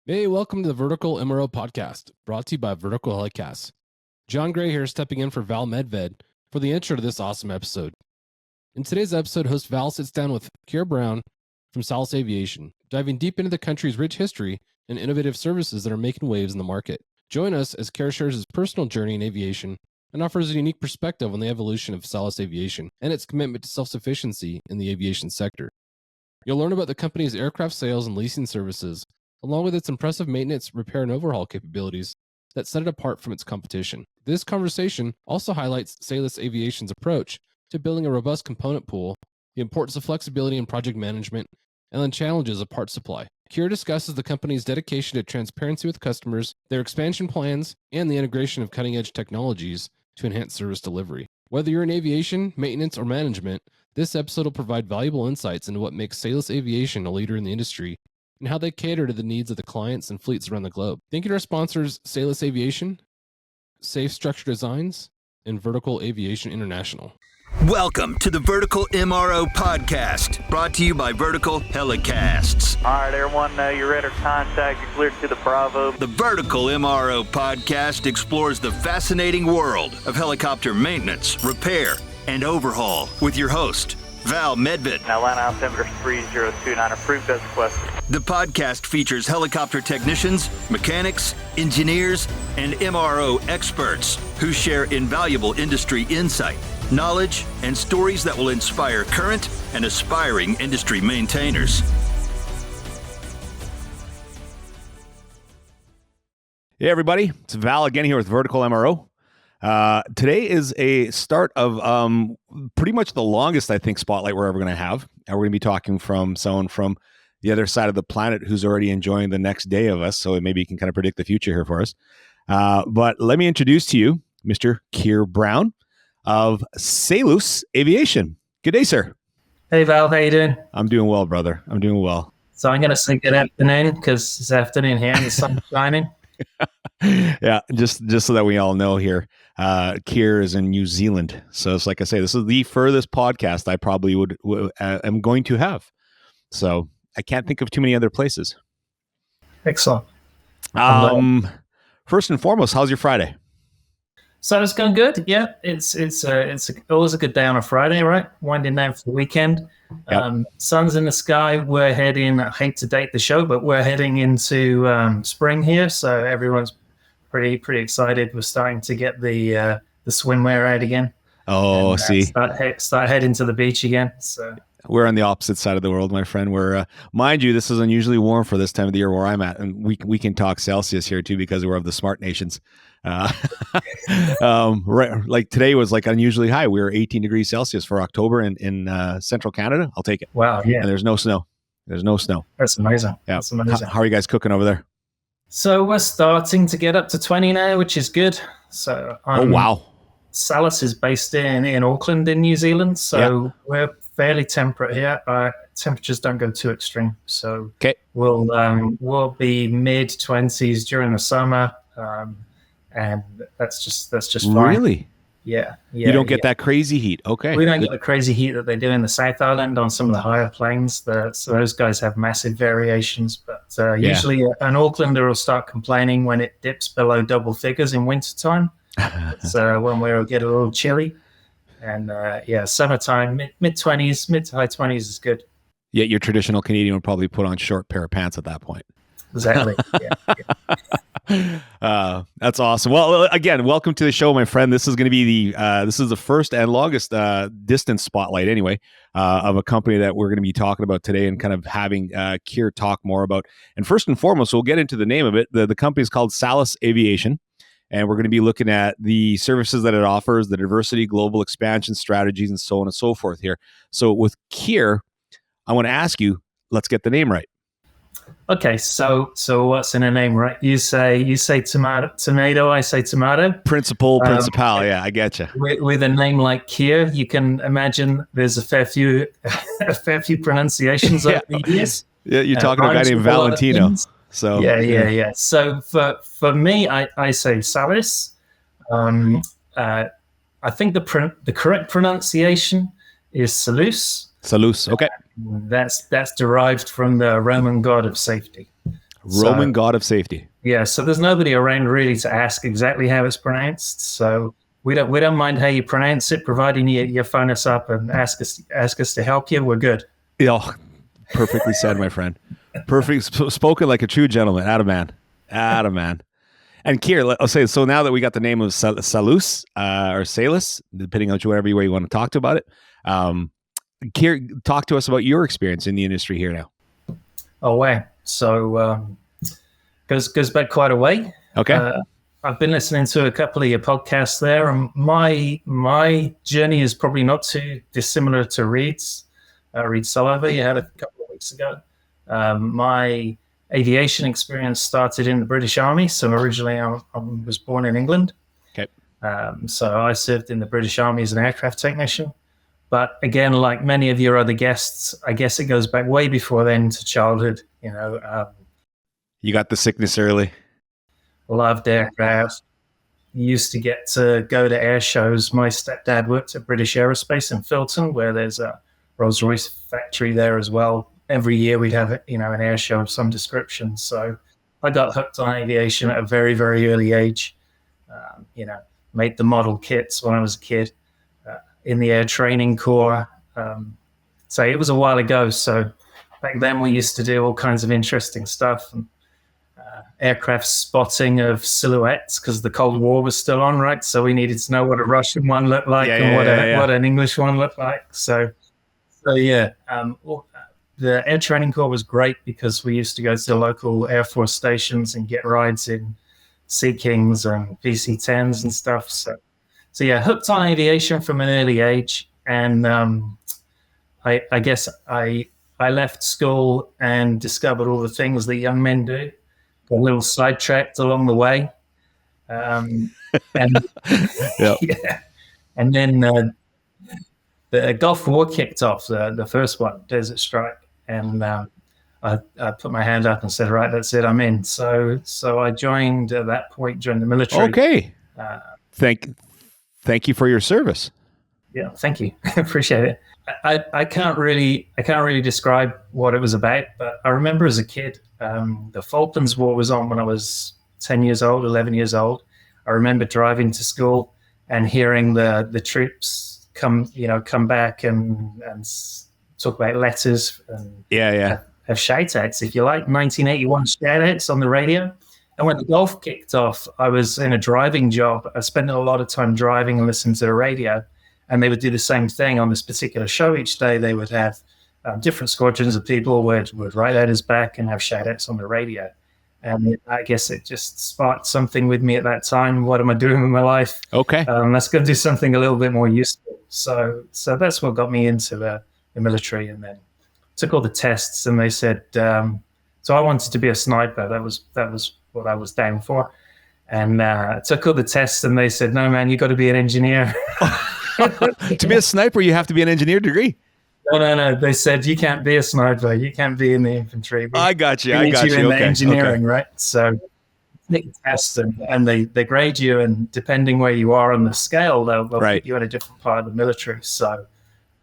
Hey, welcome to the Vertical MRO podcast, brought to you by Vertical Helicasts. John Gray here, stepping in for Val Medved for the intro to this awesome episode. In today's episode, host Val sits down with Keir Brown from Salus Aviation, diving deep into the country's rich history and innovative services that are making waves in the market. Join us as Keir shares his personal journey in aviation and offers a unique perspective on the evolution of Salus Aviation and its commitment to self-sufficiency in the aviation sector. You'll learn about the company's aircraft sales and leasing services, along with its impressive maintenance, repair, and overhaul capabilities that set it apart from its competition. This conversation also highlights Salus Aviation's approach to building a robust component pool, the importance of flexibility in project management, and the challenges of part supply. Keir discusses the company's dedication to transparency with customers, their expansion plans, and the integration of cutting-edge technologies to enhance service delivery. Whether you're in aviation, maintenance, or management, this episode will provide valuable insights into what makes Salus Aviation a leader in the industry and how they cater to the needs of the clients and fleets around the globe. Thank you to our sponsors, Salus Aviation, Safe Structure Designs, and Vertical Aviation International. Welcome to the Vertical MRO podcast, brought to you by Vertical Helicasts. All right, everyone, you're ready for contact. You're cleared to the Bravo. The Vertical MRO podcast explores the fascinating world of helicopter maintenance, repair, and overhaul with your host, Val Medved. Now, line altimeter 3029, approved as requested. The podcast features helicopter technicians, mechanics, engineers, and MRO experts who share invaluable industry insight, knowledge, and stories that will inspire current and aspiring industry maintainers. Hey everybody, it's Val again here with Vertical MRO. Today is a start of pretty much the longest, I think, spotlight we're ever going to have. And we're going to be talking from someone from the other side of the planet who's already enjoying the next day of us. So maybe you can kind of predict the future here for us. But let me introduce to you Mr. Keir Brown of Salus Aviation. Good day, sir. Hey, Val. How you doing? I'm doing well, brother. I'm doing well. So I'm going to say good afternoon because it's afternoon here and the sun's shining. Yeah, just so that we all know here, Keir is in New Zealand. So it's like I say, this is the furthest podcast I probably am going to have. So I can't think of too many other places. Excellent. First and foremost, how's your Friday? So it's going good. Yeah, it's always a good day on a Friday, right? Winding down for the weekend. Yep. Sun's in the sky. We're heading. I hate to date the show, but we're heading into spring here, so everyone's pretty excited. We're starting to get the swimwear out again. Oh, and, see, start heading to the beach again. So we're on the opposite side of the world, my friend. We're mind you, this is unusually warm for this time of the year where I'm at, and we can talk Celsius here too because we're of the smart nations. Right, like today was like unusually high. We were 18 degrees Celsius for October in central Canada. I'll take it. Wow, yeah. And there's no snow. That's amazing. Yeah. That's amazing. How are you guys cooking over there? So we're starting to get up to 20 now, which is good. So oh wow. Salus is based in Auckland in New Zealand, so we're fairly temperate here. Temperatures don't go too extreme, so okay. We'll be mid 20s during the summer, and that's just fine. Really? Yeah. You don't get that crazy heat. Okay. We don't get the crazy heat that they do in the South Island on some of the higher planes. So those guys have massive variations, but usually an Aucklander will start complaining when it dips below double figures in wintertime. So when we'll get a little chilly, and summertime, mid 20s, mid to high 20s is good. Yeah, your traditional Canadian would probably put on short pair of pants at that point. Exactly. That's awesome. Well, again, welcome to the show, my friend. This is going to be the first and longest distance spotlight, anyway, of a company that we're going to be talking about today and kind of having Keir talk more about. And first and foremost, we'll get into the name of it. The company is called Salus Aviation. And we're going to be looking at the services that it offers, the diversity, global expansion strategies, and so on and so forth here. So with Keir, I want to ask you, let's get the name right. Okay, so what's in a name, right? You say tomato, I say tomato. Principal, yeah, I get you. With a name like Keir, you can imagine there's a fair few pronunciations over the years. Yeah, you're talking about a guy named Valentino. So yeah. So for me, I say Salus. I think the correct pronunciation is Salus. Salus, okay. That's derived from the Roman god of safety. Roman god of safety. Yeah, so there's nobody around really to ask exactly how it's pronounced. So we don't mind how you pronounce it, providing you phone us up and ask us to help you. We're good. Yeah, perfectly said, my friend. Perfect, spoken like a true gentleman. Atta man. And Keir, I'll say, so now that we got the name of Salus or Salus, depending on whatever way you want to talk to about it, Keir, talk to us about your experience in the industry here now. Oh, wow. So goes back quite a way. Okay. I've been listening to a couple of your podcasts there, and my journey is probably not too dissimilar to Reed's. Reed Sullivan you had a couple of weeks ago. My aviation experience started in the British Army. So originally I was born in England. Okay. So I served in the British Army as an aircraft technician. But again, like many of your other guests, I guess it goes back way before then to childhood. You got the sickness early. Loved aircraft. Used to get to go to air shows. My stepdad worked at British Aerospace in Filton, where there's a Rolls-Royce factory there as well. Every year we'd have, an air show of some description. So I got hooked on aviation at a very, very early age. Made the model kits when I was a kid in the Air Training Corps. So it was a while ago. So back then we used to do all kinds of interesting stuff. And, aircraft spotting of silhouettes because the Cold War was still on, right? So we needed to know what a Russian one looked like what an English one looked like. So the Air Training Corps was great because we used to go to the local Air Force stations and get rides in Sea Kings and PC-10s and stuff. So yeah, hooked on aviation from an early age. And I guess I left school and discovered all the things that young men do. Got a little sidetracked along the way. And yep. Yeah. And then the Gulf War kicked off, the first one, Desert Strike. And I put my hand up and said, right, that's it, I'm in. So I joined at that point, joined the military. Okay. Thank you for your service. Yeah, thank you. Appreciate it. I can't really describe what it was about, but I remember as a kid, the Falklands War was on when I was 10 years old, 11 years old. I remember driving to school and hearing the troops come back and talk about letters and have shout-outs, if you like, 1981 shout-outs on the radio. And when the Gulf kicked off, I was in a driving job. I spent a lot of time driving and listening to the radio. And they would do the same thing on this particular show each day. They would have different squadrons of people would write letters back and have shout-outs on the radio. And I guess it just sparked something with me at that time. What am I doing with my life? Okay. Let's go do something a little bit more useful. So that's what got me into the military. And then took all the tests, and they said, so I wanted to be a sniper. That was what I was down for. And took all the tests, and they said, no, man, you got to be an engineer. To be a sniper, you have to be an engineer degree. No. They said you can't be a sniper. You can't be in the infantry. I got you. In Okay. the engineering, right? So take a test, and they grade you, and depending where you are on the scale, they'll put you in a different part of the military. So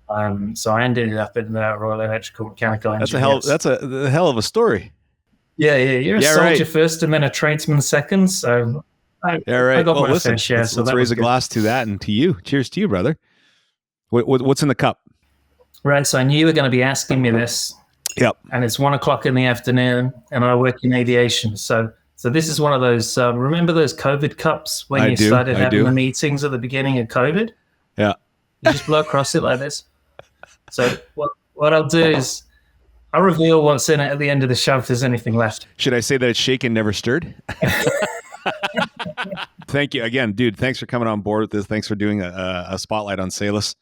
I ended up in the Royal Electrical Mechanical Engineers. That's a hell of a story. Yeah. You're a soldier first, and then a tradesman second. So. I got my fair share. Let's raise a glass to that and to you. Cheers to you, brother. What's in the cup? Right. So I knew you were going to be asking me this. Yep. And it's 1:00 in the afternoon, and I work in aviation. So this is one of those. Remember those COVID cups when you started having the meetings at the beginning of COVID? Yeah. You just blow across it like this. So what I'll do is I'll reveal what's in it at the end of the show if there's anything left. Should I say that it's shaken, never stirred? Thank you again, dude. Thanks for coming on board with this. Thanks for doing a spotlight on Salus.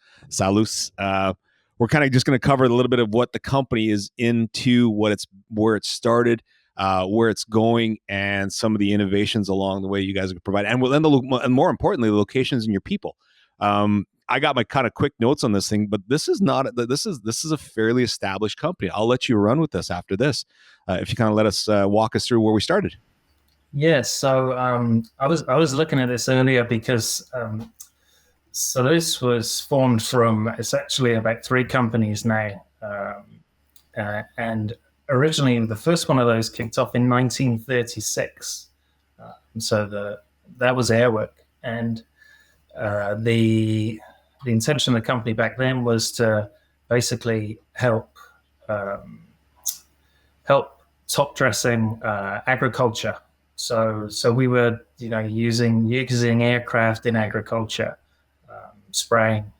We're kind of just going to cover a little bit of what the company is into, where it started, where it's going, and some of the innovations along the way you guys provide, and more importantly, the locations and your people. I got my kind of quick notes on this thing, but this is a fairly established company. I'll let you run with this after this, if you kind of let us walk us through where we started. Yes, so I was looking at this earlier because so this was formed from, it's actually about 3 companies now, and originally the first one of those kicked off in 1936. So that was airwork, and the intention of the company back then was to basically help top dressing agriculture. So we were using aircraft in agriculture, spraying.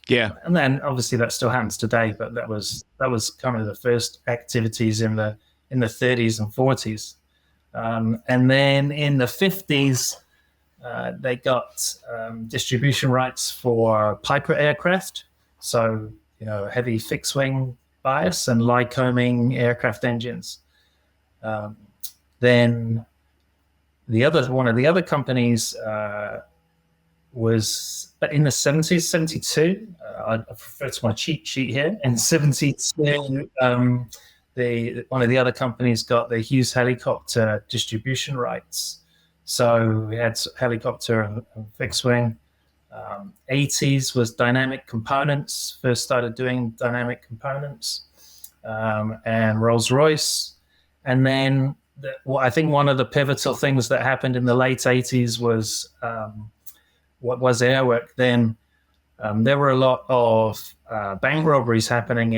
Yeah. And then obviously that still happens today, but that was kind of the first activities in the 30s and 40s. And then in the 50s, they got distribution rights for Piper aircraft. So, heavy fixed wing bias and Lycoming aircraft engines. Then one of the other companies was in the 70s, 72. I prefer to my cheat sheet here. In 72, one of the other companies got the Hughes helicopter distribution rights. So we had helicopter and fixed wing. 80s was dynamic components. First started doing dynamic components, and Rolls-Royce. And then I think one of the pivotal things that happened in the late 80s was what was airwork then. There were a lot of bank robberies happening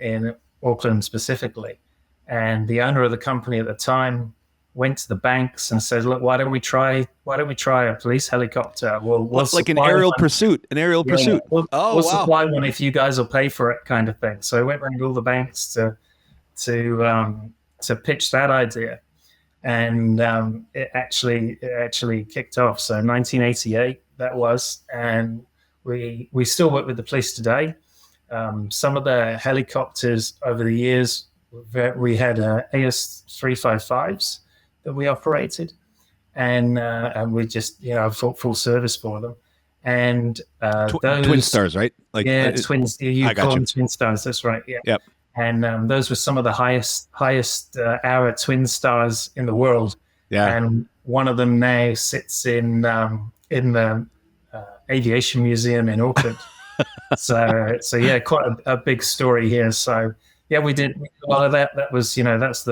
in Auckland specifically. And the owner of the company at the time went to the banks and said, "Look, why don't we try a police helicopter? We'll like an aerial pursuit. We'll supply one if you guys will pay for it," kind of thing. So he went around all the banks to pitch that idea, and it actually kicked off. So 1988 that was, and we still work with the police today. Some of the helicopters over the years, we had AS355s that we operated, and we just full service for them. And those Twin Stars, right? Twins. You call them Twin Stars. That's right. Yeah. Yep. And those were some of the highest hour Twin Stars in the world. Yeah. And one of them now sits in the Aviation Museum in Auckland. so yeah, quite a big story here. So yeah, we did a lot of that. That was that's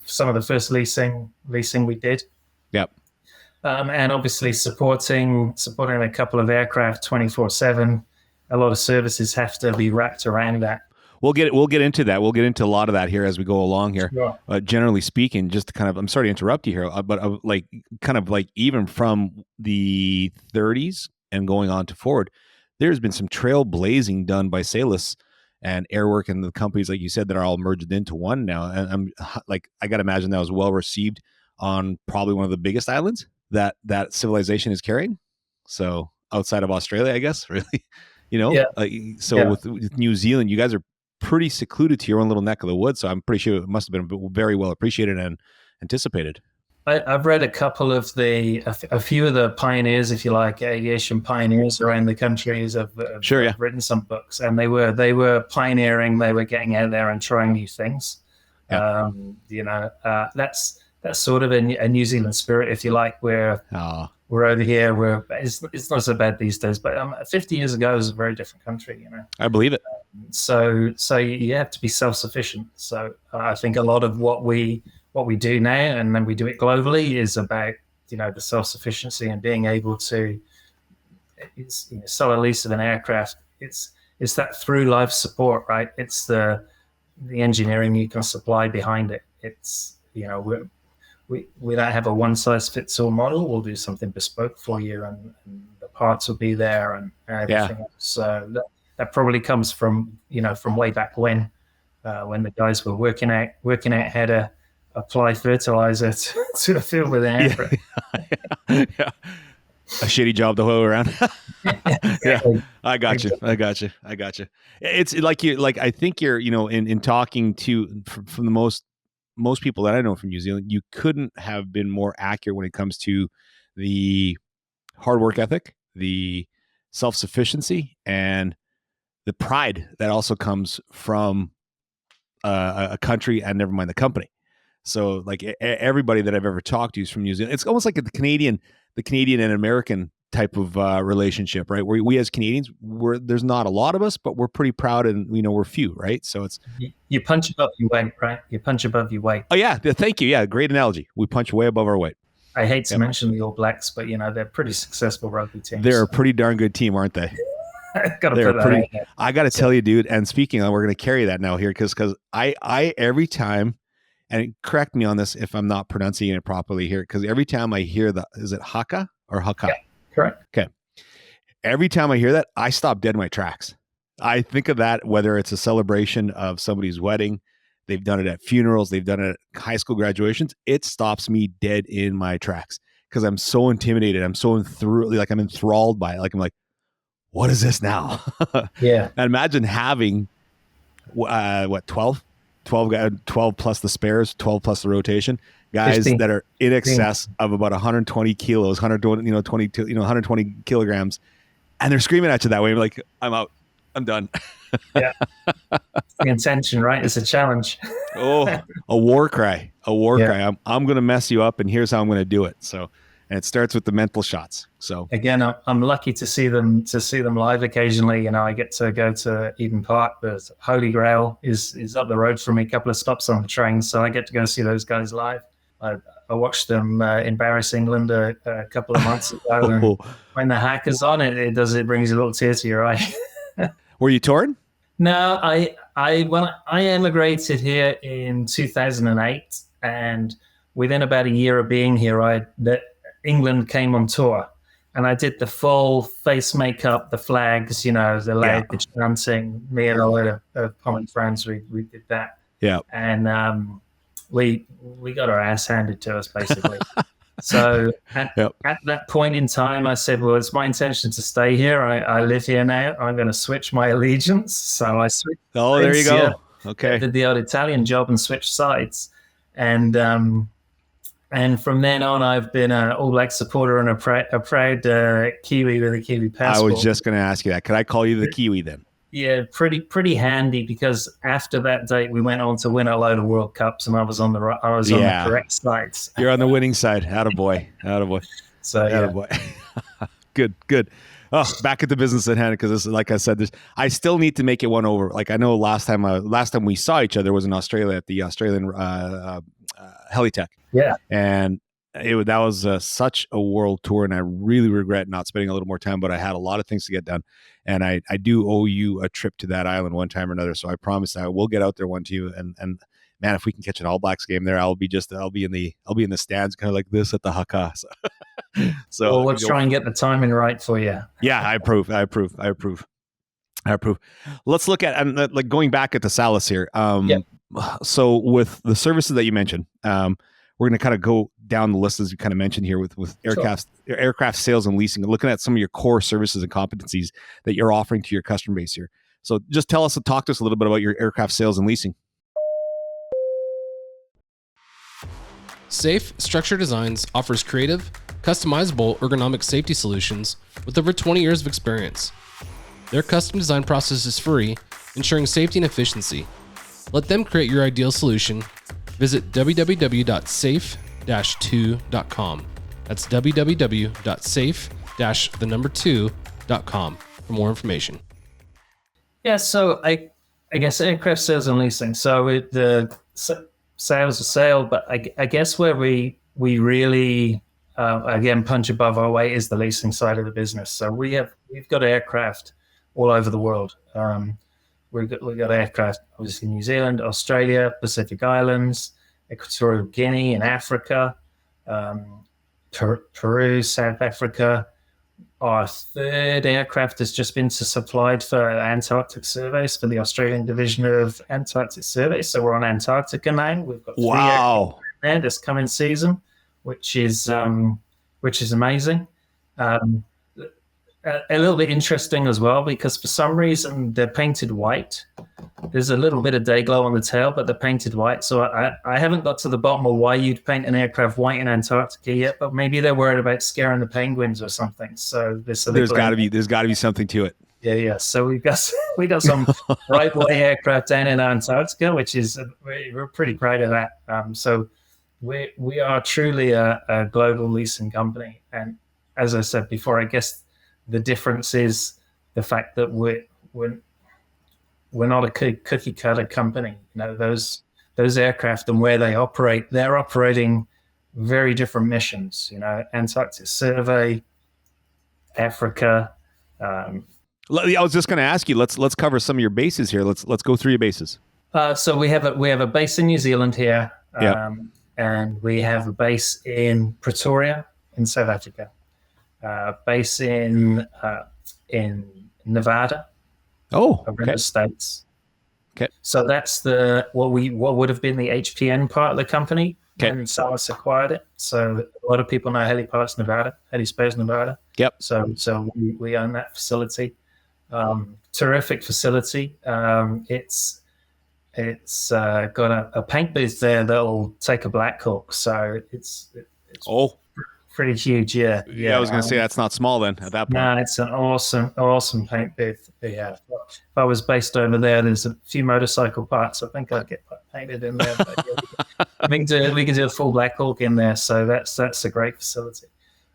some of the first leasing we did. Yep. And obviously supporting a couple of aircraft 24/7. A lot of services have to be wrapped around that. We'll get into that. We'll get into a lot of that here as we go along here. Sure. Generally speaking, just to I'm sorry to interrupt you here, but even from the 30s and going on to forward, there's been some trailblazing done by Salus and Airwork and the companies, like you said, that are all merged into one now. And I got to imagine that was well received on probably one of the biggest islands that civilization is carrying. So outside of Australia, I guess, really, Yeah. With New Zealand, you guys are pretty secluded to your own little neck of the woods. So I'm pretty sure it must have been very well appreciated and anticipated. I've read a few of the pioneers, if you like, aviation pioneers around the countries. Have written some books, and they were pioneering. They were getting out there and trying new things. Yeah. That's sort of a New Zealand spirit, if you like. We're over here. It's not so bad these days, but 50 years ago it was a very different country. I believe it. So you have to be self-sufficient. So I think a lot of what we do now, and then we do it globally, is about the self-sufficiency and being able to sell a lease of an aircraft. It's that through life support, right? It's the engineering you can supply behind it. It's we don't have a one size fits all model. We'll do something bespoke for you, and the parts will be there and everything else. So that probably comes from way back when the guys were working out how to apply fertilizer to a field with an aircraft. Yeah. A shitty job to hoe around. Yeah, I got you. It's I think you're, in talking to from the most people that I know from New Zealand, you couldn't have been more accurate when it comes to the hard work ethic, the self-sufficiency, and the pride that also comes from a country, and never mind the company. So everybody that I've ever talked to is from New Zealand. It's almost like the Canadian and American type of relationship, right? We as Canadians, there's not a lot of us, but we're pretty proud, and we're few, right? So it's you punch above your weight, right? You punch above your weight. Oh yeah, thank you. Yeah, great analogy. We punch way above our weight. I hate to mention the All Blacks, but they're pretty successible rugby teams. They're a pretty darn good team, aren't they? I got to tell you, dude. And speaking of, we're going to carry that now here because I every time, and correct me on this if I'm not pronouncing it properly here, because every time I hear is it haka or haka? Yeah, correct. Okay. Every time I hear that, I stop dead in my tracks. I think of that, whether it's a celebration of somebody's wedding, they've done it at funerals, they've done it at high school graduations. It stops me dead in my tracks because I'm so intimidated. I'm so I'm enthralled by it. Like I'm like, what is this now? Yeah. And imagine having 12 plus the spares, 12 plus the rotation, guys 15. that are in excess of about 120 kilos, 120 kilograms, and they're screaming at you that way. You're like, I'm out. I'm done. Yeah. The intention, right? It's a challenge. Oh, a war cry. Cry. I'm going to mess you up, and here's how I'm going to do it. So, and it starts with the mental shots. So again, I'm lucky to see them live occasionally. I get to go to Eden Park. The Holy Grail is up the road from me, a couple of stops on the train, so I get to go see those guys live. I watched them embarrass England a couple of months ago. And when the Hackers on, it brings a little tear to your eye. Were you torn? No, I emigrated here in 2008, and within about a year of being here, England came on tour, and I did the full face makeup, the flags, the leg, the chanting. Me and a lot of common friends, we did that. Yeah, and we got our ass handed to us basically. So at that point in time, I said, well, it's my intention to stay here. I live here now. I'm going to switch my allegiance. So I switched. Oh, there you go. Okay. I did the old Italian job and switched sides. And from then on, I've been an All Black supporter and a proud Kiwi with a Kiwi passport. I was just going to ask you that. Could I call you the Kiwi then? Yeah, pretty handy, because after that date we went on to win a load of World Cups, and I was on the correct sides. You're on the winning side. Attaboy. So attaboy. Good. Oh, back at the business at hand, because this, like I said, I still need to make it one over. Like I know last time we saw each other was in Australia at the Australian Helicasts. Yeah, and that was such a world tour, and I really regret not spending a little more time, but I had a lot of things to get done, and I do owe you a trip to that island one time or another. So I promise I will get out there one to you, and man, if we can catch an All Blacks game there, I'll be in the stands, kind of like this at the Helicasts. So well, let's try and get the timing right for you. Yeah, I approve. Let's look at, and like going back at the Salus here. So with the services that you mentioned, we're going to kind of go down the list as you kind of mentioned here with aircraft sales and leasing, looking at some of your core services and competencies that you're offering to your customer base here. So just talk to us a little bit about your aircraft sales and leasing. Safe Structure Designs offers creative, customizable ergonomic safety solutions with over 20 years of experience. Their custom design process is free, ensuring safety and efficiency. Let them create your ideal solution. Visit www.safe-2.com. That's www.safe-2.com for more information. Yeah, so I guess aircraft sales and leasing. So the sales are sale, but I guess where we really again punch above our weight is the leasing side of the business. So we've got aircraft all over the world. We've got aircraft, obviously, New Zealand, Australia, Pacific Islands, Equatorial Guinea, and Africa, Peru, South Africa. Our third aircraft has just been supplied for Antarctic surveys for the Australian division of Antarctic surveys. So we're on Antarctica now. We've got 3 aircraft there this coming season, which is amazing. A little bit interesting as well, because for some reason they're painted white. There's a little bit of day glow on the tail, but they're painted white. So I haven't got to the bottom of why you'd paint an aircraft white in Antarctica yet, but maybe they're worried about scaring the penguins or something. So there's got to be something to it. Yeah. So we got some bright white aircraft down in Antarctica, which is we're pretty proud of that. So we are truly a global leasing company, and as I said before, I guess the difference is the fact that we're not a cookie cutter company. Those aircraft and where they operate, they're operating very different missions. Antarctic survey, Africa. I was just going to ask you. Let's cover some of your bases here. Let's go through your bases. So we have a base in New Zealand here, Yeah. and we have a base in Pretoria in South Africa, base in Nevada. Oh, over in the States. Okay. So that's what would have been the HPN part of the company, and Salus acquired it. So a lot of people know Helipass Nevada, Helispace Nevada. Yep. So we own that facility. Terrific facility. It's got a paint booth there that'll take a Black Hawk. So it's pretty huge. Yeah. I was going to say that's not small then at that point. No, it's an awesome paint booth. Yeah. If I was based over there, there's a few motorcycle parts. I think I'd get painted in there. But yeah, we can do a full Black Hawk in there. So that's a great facility.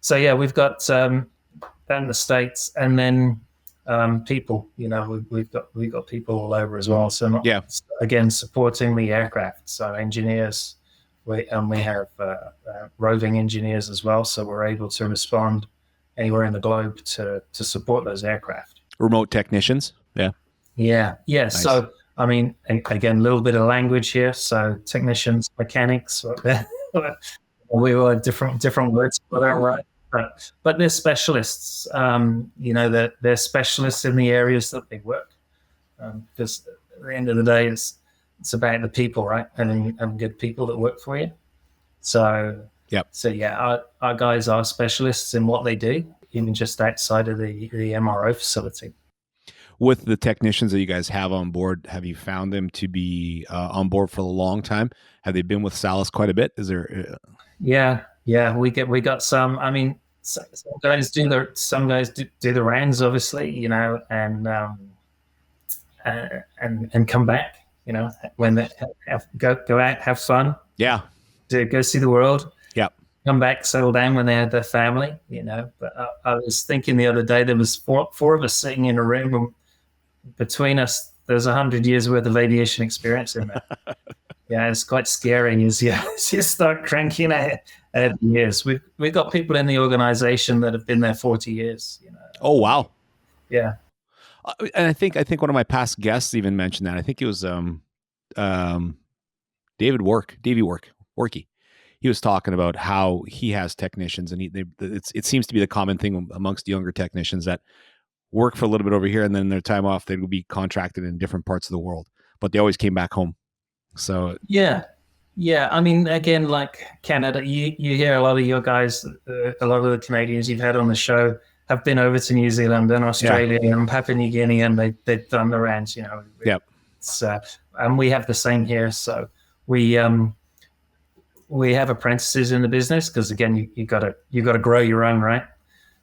So yeah, we've got that in the States, and then people. We've got people all over as well. So again, supporting the aircraft. So engineers. We have roving engineers as well, so we're able to respond anywhere in the globe to support those aircraft. Remote technicians, yeah. Nice. So I mean, again, a little bit of language here. So technicians, mechanics, we were different words for that, right? But they're specialists. They're specialists in the areas that they work. Because at the end of the day, it's about the people, right? And good people that work for you. So, our guys are specialists in what they do, even just outside of the MRO facility. With the technicians that you guys have on board, have you found them to be on board for a long time? Have they been with Salus quite a bit? Is there? Yeah, we got some. I mean, some guys do the rounds, obviously, and come back. When they go out, have fun. Yeah. To go see the world. Yeah. Come back, settle down when they had their family, But I was thinking the other day, there was four of us sitting in a room, and between us, there's 100 years worth of aviation experience in there. Yeah, it's quite scary as you start cranking out years. We've got people in the organization that have been there 40 years. Oh, wow. Yeah. And I think one of my past guests even mentioned that. I think it was Davey Worky. He was talking about how he has technicians, and it seems to be the common thing amongst younger technicians that work for a little bit over here, and then their time off they would be contracted in different parts of the world, but they always came back home. So yeah. I mean, again, like Canada, you hear a lot of your guys, a lot of the Canadians you've had on the show have been over to New Zealand and Australia and Papua New Guinea, and they've done the rounds, Yep. And we have the same here. So we have apprentices in the business because again, you got to grow your own, right?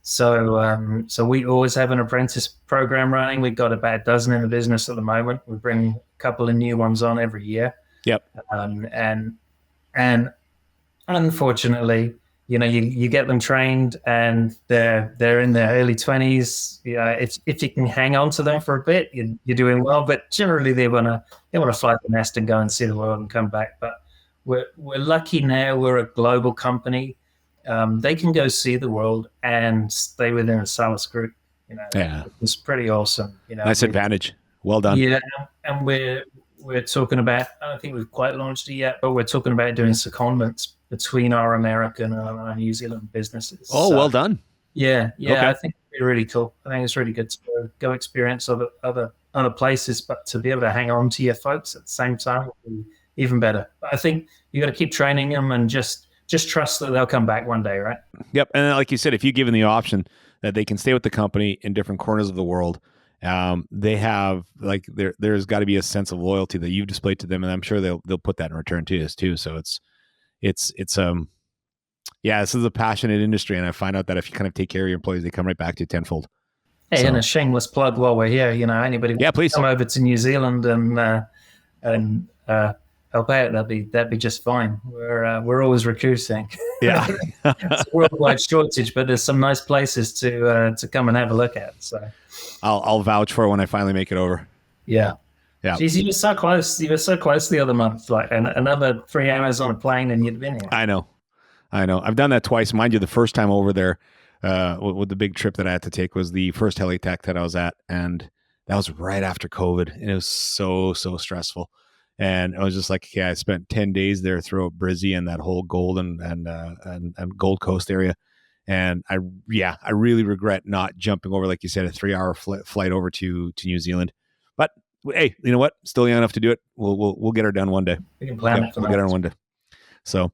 So we always have an apprentice program running. We've got about a dozen in the business at the moment. We bring a couple of new ones on every year. Yep. And unfortunately, you get them trained and they're in their early 20s. If you can hang on to them for a bit, you're doing well. But generally, they want to fly the nest and go and see the world and come back. But we're lucky now. We're a global company. They can go see the world and stay within a Salus group. It's pretty awesome. Nice advantage. Well done. Yeah, and we're talking about. I don't think we've quite launched it yet, but we're talking about doing secondments between our American and our New Zealand businesses. Oh, well done. Yeah. Okay. I think it'd be really cool. I think it's really good to go experience other places, but to be able to hang on to your folks at the same time would be even better. But I think you got to keep training them and just trust that they'll come back one day, right? Yep. And like you said, if you give them the option that they can stay with the company in different corners of the world, they have there's got to be a sense of loyalty that you've displayed to them, and I'm sure they'll put that in return to us too. So this is a passionate industry, and I find out that if you kind of take care of your employees, they come right back to you tenfold. Hey, and a shameless plug while we're here, anybody please come over to New Zealand and have help out, that'd be just fine. We're always recruiting. Yeah. It's a worldwide shortage, but there's some nice places to come and have a look at. So I'll vouch for it when I finally make it over. yeah. Yeah. Geez, you were so close. You were so close the other month, like another 3 hours on a plane, and you'd been here. I know. I've done that twice. Mind you, the first time over there, with the big trip that I had to take was the first Helicasts that I was at, and that was right after COVID, and it was so stressful. And I was just like, okay, I spent 10 days there throughout Brizzy and that whole Gold and Gold Coast area, and I really regret not jumping over, like you said, a 3-hour flight over to New Zealand. But hey, you know what? Still young enough to do it. We'll get her done one day. We can plan it for we'll get her one day. So,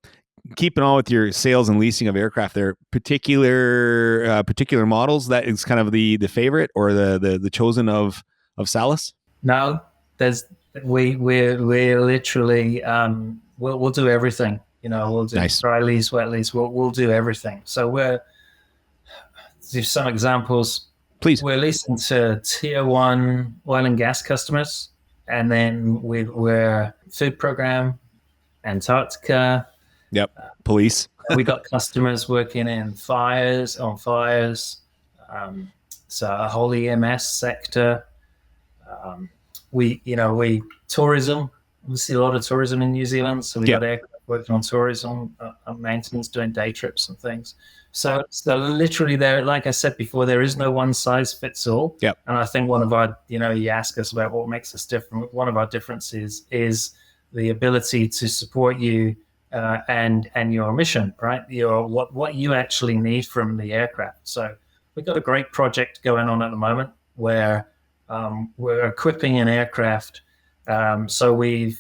keeping on with your sales and leasing of aircraft, there particular models that is kind of the favorite or the chosen of Salus? No, we're literally we'll do everything. You know, we'll do nice. Dry lease, wet lease. We'll do everything. So there's some examples. Please. We're leasing to tier 1 oil and gas customers, and then we're food program, Antarctica. Yep. Police. We got customers working in fires, so a whole EMS sector. We tourism. We see a lot of tourism in New Zealand, so we got aircraft working on tourism, maintenance, doing day trips and things. So literally there, like I said before, there is no one size fits all. Yep. And I think one of our, you ask us about what makes us different. One of our differences is the ability to support you and your mission, right? What you actually need from the aircraft. So we've got a great project going on at the moment where we're equipping an aircraft. So we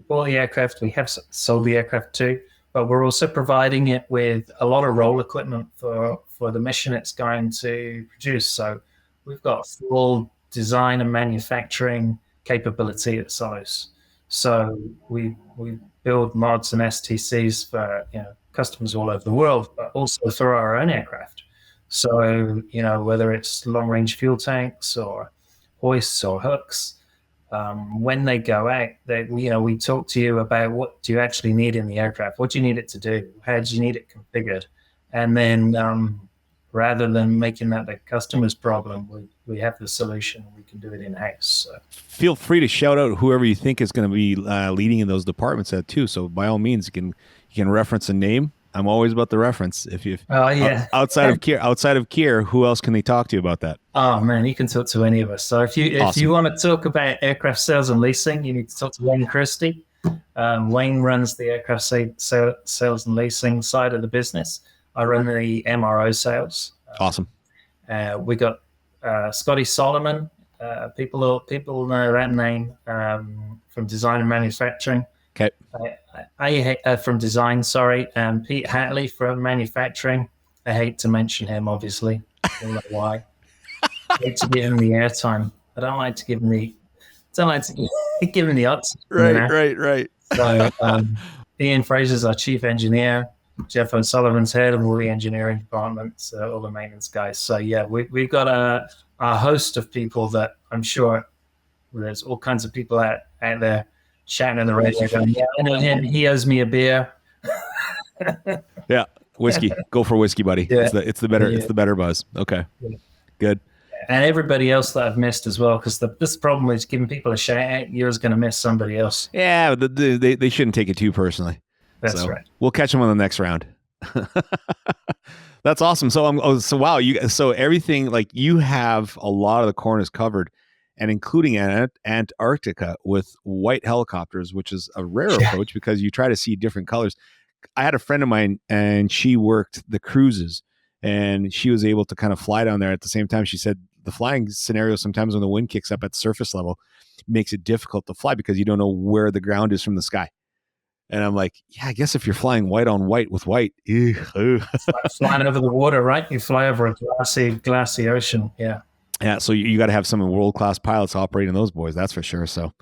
bought the aircraft, we have sold the aircraft too, but we're also providing it with a lot of roll equipment for the mission it's going to produce. So we've got full design and manufacturing capability at Salus. So we build mods and STCs for customers all over the world, but also for our own aircraft. So whether it's long range fuel tanks or hoists or hooks, when they go out, we talk to you about what do you actually need in the aircraft, what do you need it to do, how do you need it configured, and then rather than making that the customer's problem, we have the solution. We can do it in-house. So. Feel free to shout out whoever you think is going to be leading in those departments too. So by all means, you can reference a name. I'm always about the reference. If you outside of Keir, who else can they talk to you about that? Oh man, you can talk to any of us. So if you want to talk about aircraft sales and leasing, you need to talk to Wayne Christie. Wayne runs the aircraft sales and leasing side of the business. I run the MRO sales. Awesome. We got Scotty Solomon. People know that name from design and manufacturing. Okay. I from design, sorry. Pete Hatley from manufacturing. I hate to mention him, obviously. I don't know why. I hate to give him the airtime. I don't like to give him the odds. Right. So Ian Fraser's our chief engineer. Jeff O'Sullivan's head of all the engineering departments, all the maintenance guys. So yeah, we've got a host of people that I'm sure there's all kinds of people out there shouting on the radio going, yeah, I know him, he owes me a beer. Yeah, whiskey. Go for whiskey, buddy. Yeah. It's the better buzz. Okay, good. And everybody else that I've missed as well, because this problem is giving people a shout out. You're going to miss somebody else. Yeah, they shouldn't take it too personally. That's right. We'll catch them on the next round. That's awesome. So wow, so everything, like, you have a lot of the corners covered, and including Antarctica with white helicopters, which is a rare approach because you try to see different colors. I had a friend of mine, and she worked the cruises, and she was able to kind of fly down there at the same time. She said the flying scenario sometimes when the wind kicks up at surface level makes it difficult to fly because you don't know where the ground is from the sky. And I'm like, yeah, I guess if you're flying white on white with white, it's like flying over the water, right? You fly over a glassy ocean. Yeah. Yeah. So you got to have some world-class pilots operating those boys. That's for sure. So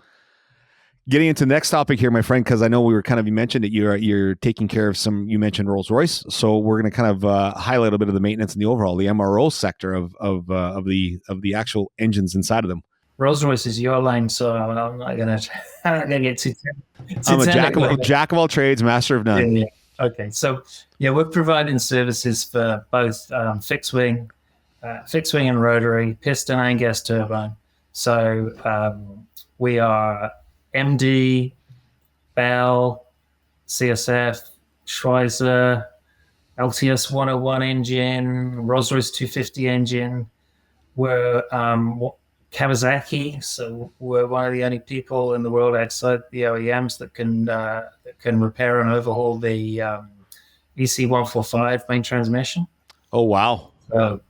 getting into the next topic here, my friend, because I know you mentioned that you're taking care of you mentioned Rolls-Royce. So we're going to kind of highlight a bit of the maintenance and the overhaul, the MRO sector of the actual engines inside of them. Rolls-Royce is your lane, so I'm not gonna get too I'm a technical. jack of all trades, master of none. Yeah. Okay, so yeah, we're providing services for both fixed wing and rotary, piston and gas turbine. So we are MD, Bell, CSF, Schweizer, LTS 101 engine, Rolls-Royce 250 engine. We're Kawasaki, so we're one of the only people in the world outside the OEMs that can repair and overhaul the EC 145 main transmission. Oh, wow. So,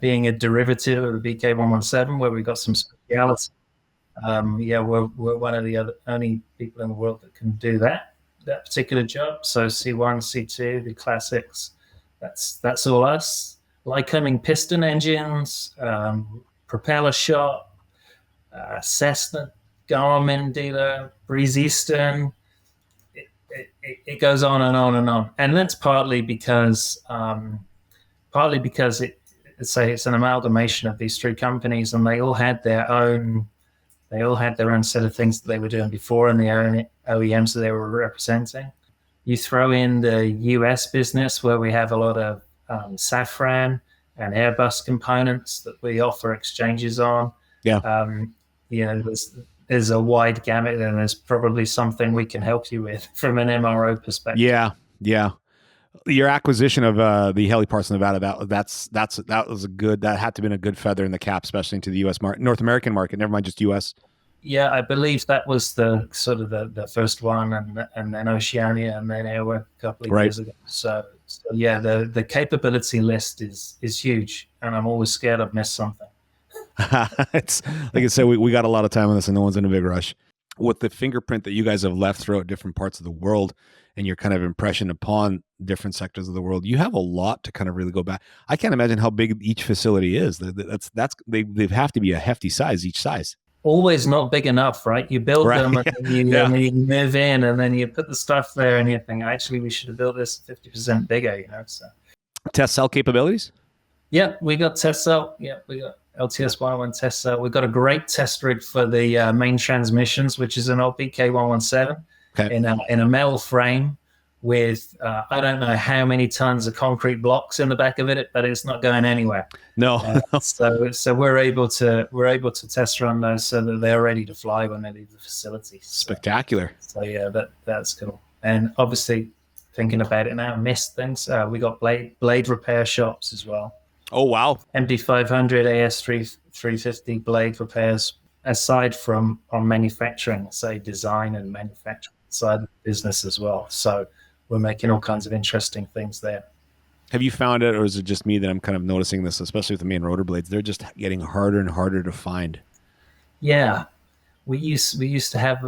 being a derivative of the BK 117, where we got some speciality. We're one of the only people in the world that can do that particular job. So C1, C2, the classics, that's all us. Lycoming piston engines, propeller shop, Cessna, Garmin dealer, Breeze Eastern. It goes on and on and on, and that's partly because it's an amalgamation of these three companies, and they all had their own set of things that they were doing before and the own OEMs that they were representing. You throw in the US business where we have a lot of Safran and Airbus components that we offer exchanges on. Yeah. There's a wide gamut, and there's probably something we can help you with from an MRO perspective. Yeah. Your acquisition of the Heliparts in Nevada, that had to have been a good feather in the cap, especially into the U.S. market, North American market. Never mind just U.S. Yeah, I believe that was the sort of the first one, and then Oceania, and then Airwork a couple of years ago. So yeah, the capability list is huge, and I'm always scared I've missed something. It's like I said, we got a lot of time on this, and no one's in a big rush. With the fingerprint that you guys have left throughout different parts of the world, and your kind of impression upon different sectors of the world, you have a lot to kind of really go back. I can't imagine how big each facility is. They have to be a hefty size, each size. Always not big enough, right? You build them, and then you move in, and then you put the stuff there, and you think, actually, we should have built this 50% bigger, So test cell capabilities? Yeah, we got test cell. Yeah, we got LTS 101 test cell. We've got a great test rig for the main transmissions, which is an old BK 117 in a metal frame with I don't know how many tons of concrete blocks in the back of it, but it's not going anywhere. No. So we're able to test run those so that they're ready to fly when they leave the facility. Spectacular. So yeah, that's cool. And obviously, thinking about it now, missed things. We got blade repair shops as well. Oh, wow. MD500, AS350 blade repairs, aside from on manufacturing, say design and manufacturing side of the business as well. So we're making all kinds of interesting things there. Have you found it, or is it just me that I'm kind of noticing this, especially with the main rotor blades? They're just getting harder and harder to find. Yeah. We used to have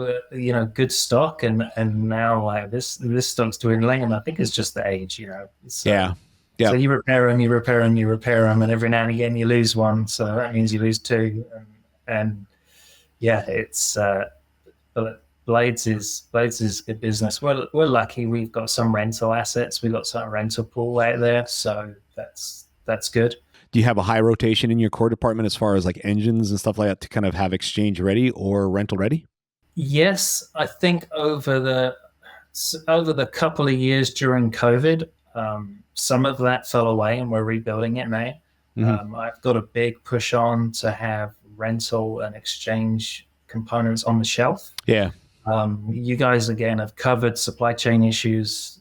good stock, and now like this stock's dwindling, and I think it's just the age, So, yeah. So you repair them, and every now and again you lose one. So that means you lose two, and yeah, it's blades is good business. We're lucky. We've got some rental assets. We've got some rental pool out there, so that's good. Do you have a high rotation in your core department as far as like engines and stuff like that to kind of have exchange ready or rental ready? Yes, I think over the couple of years during COVID, some of that fell away, and we're rebuilding it now. Mm-hmm. I've got a big push on to have rental and exchange components on the shelf. Yeah. You guys again have covered supply chain issues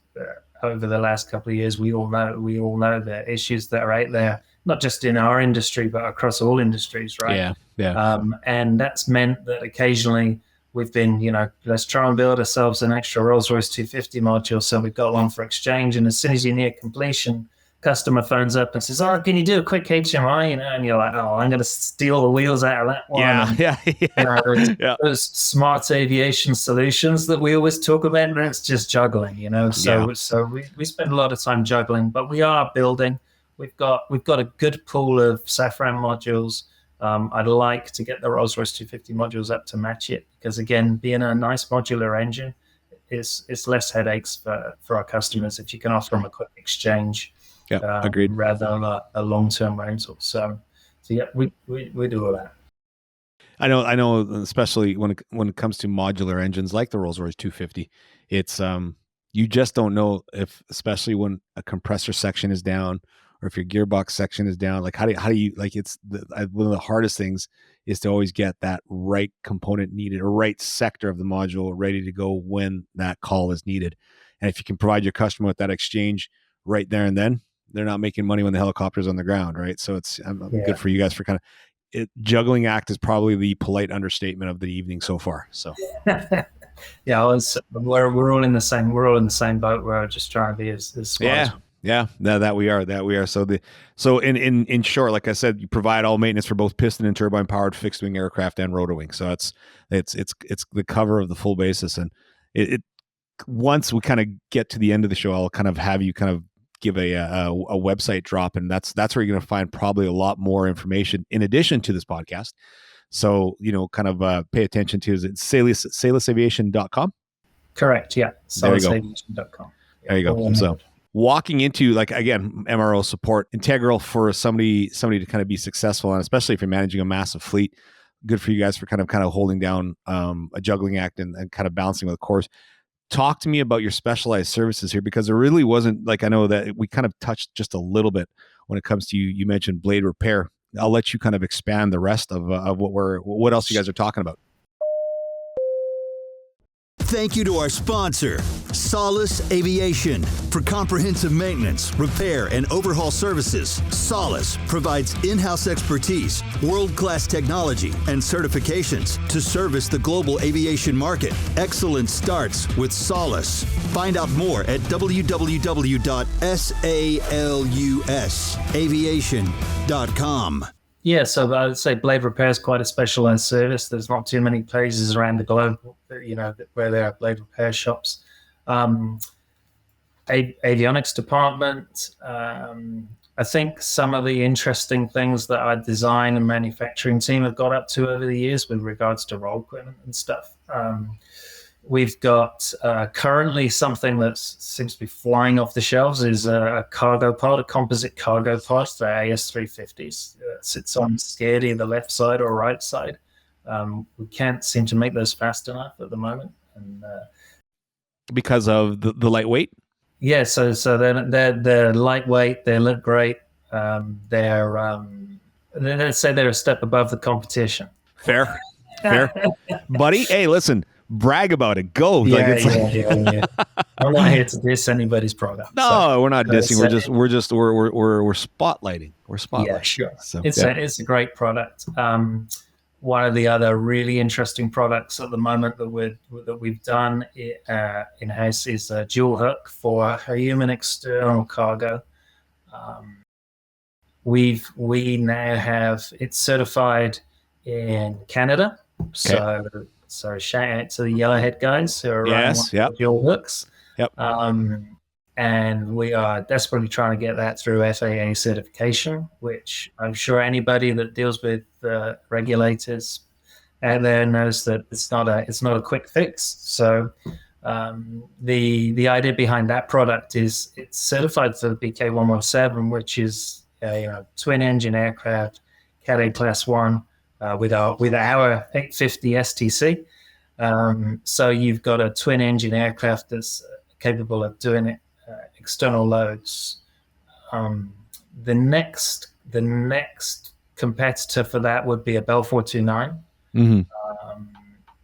over the last couple of years. We all know the issues that are out there, not just in our industry but across all industries, right? Yeah. And that's meant that occasionally we've been, let's try and build ourselves an extra Rolls-Royce 250 module, so we've got one for exchange. And as soon as you're near completion, customer phones up and says, "Oh, can you do a quick HMI?" And you're like, "Oh, I'm going to steal the wheels out of that one." Yeah. Those smart aviation solutions that we always talk about, and it's just juggling, So we spend a lot of time juggling, but we are building. We've got a good pool of Safran modules. I'd like to get the Rolls-Royce 250 modules up to match it, because again, being a nice modular engine, it's less headaches for our customers if you can offer them a quick exchange. Yeah, agreed. Rather than a long-term rental. So yeah, we do all that. I know, especially when it comes to modular engines like the Rolls-Royce 250, it's you just don't know if, especially when a compressor section is down or if your gearbox section is down, like how do you like one of the hardest things is to always get that right component needed or right sector of the module ready to go when that call is needed. And if you can provide your customer with that exchange right there and then, they're not making money when the helicopter's on the ground, right? So it's good for you guys for kind of juggling act is probably the polite understatement of the evening so far. So we're all in the same boat. We're just trying to be as smart that we are. So in short, like I said, you provide all maintenance for both piston and turbine powered fixed wing aircraft and rotor wing. So it's the cover of the full basis. And it once we kind of get to the end of the show, I'll kind of have you kind of give a website drop, and that's where you're going to find probably a lot more information in addition to this podcast. So, kind of pay attention to, is it salusaviation.com? Correct. Yeah. Salusaviation.com. There you go. So walking into, like, again, MRO support, integral for somebody to kind of be successful, and especially if you're managing a massive fleet, good for you guys for kind of holding down a juggling act and kind of balancing with the course. Talk to me about your specialized services here, because there really wasn't, like, I know that we kind of touched just a little bit when it comes to you mentioned blade repair. I'll let you kind of expand the rest of what else you guys are talking about. Thank you to our sponsor, Salus Aviation. For comprehensive maintenance, repair, and overhaul services, Salus provides in-house expertise, world-class technology, and certifications to service the global aviation market. Excellence starts with Salus. Find out more at www.salusaviation.com. Yeah, so I would say blade repair is quite a specialized service. There's not too many places around the globe, where there are blade repair shops. Avionics department. I think some of the interesting things that our design and manufacturing team have got up to over the years with regards to roll equipment and stuff. We've got currently something that seems to be flying off the shelves is a cargo pod, a composite cargo pod, the AS350s. Sits on scared either left side or right side. We can't seem to make those fast enough at the moment. And because of the lightweight? Yeah, so they're lightweight, they look great. Let's say they're a step above the competition. Fair. Buddy, hey, listen. Brag about it. Go. Yeah. I'm not here to diss anybody's product. No, we're not dissing. We're spotlighting. We're spotlighting. Yeah, sure. So, it's a great product. One of the other really interesting products at the moment that we've done in-house is a dual hook for a human external cargo. We now have it certified in Canada. Okay. So shout out to the Yellowhead guys who are running dual hooks. Yep. And we are desperately trying to get that through FAA certification, which I'm sure anybody that deals with regulators out there knows that it's not a quick fix. So the idea behind that product is it's certified for the BK117, which is a twin engine aircraft, Cat A Class 1. With our 850 STC. So you've got a twin engine aircraft that's capable of doing external loads. The next competitor for that would be a Bell 429. Mm-hmm.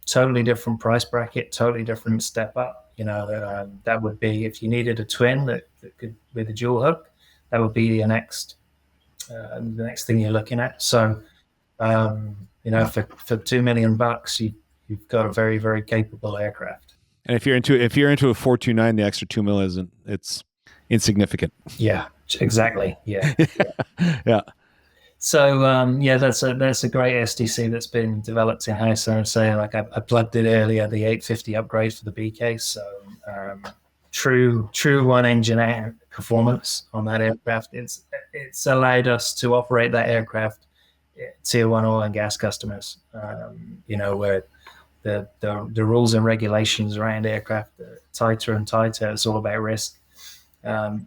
Totally different price bracket, totally different step up. That would be, if you needed a twin that could with a dual hook, that would be the next thing you're looking at. So for $2 million, you've got a very, very capable aircraft. And if you're into a 429, the extra $2 million it's insignificant. Yeah, exactly. Yeah. Yeah. So that's a great STC that's been developed in house. So I plugged it earlier, the 850 upgrade for the BK. So true one engine performance on that aircraft. It's allowed us to operate that aircraft tier 1 oil and gas customers, where the rules and regulations around aircraft are tighter and tighter. It's all about risk, and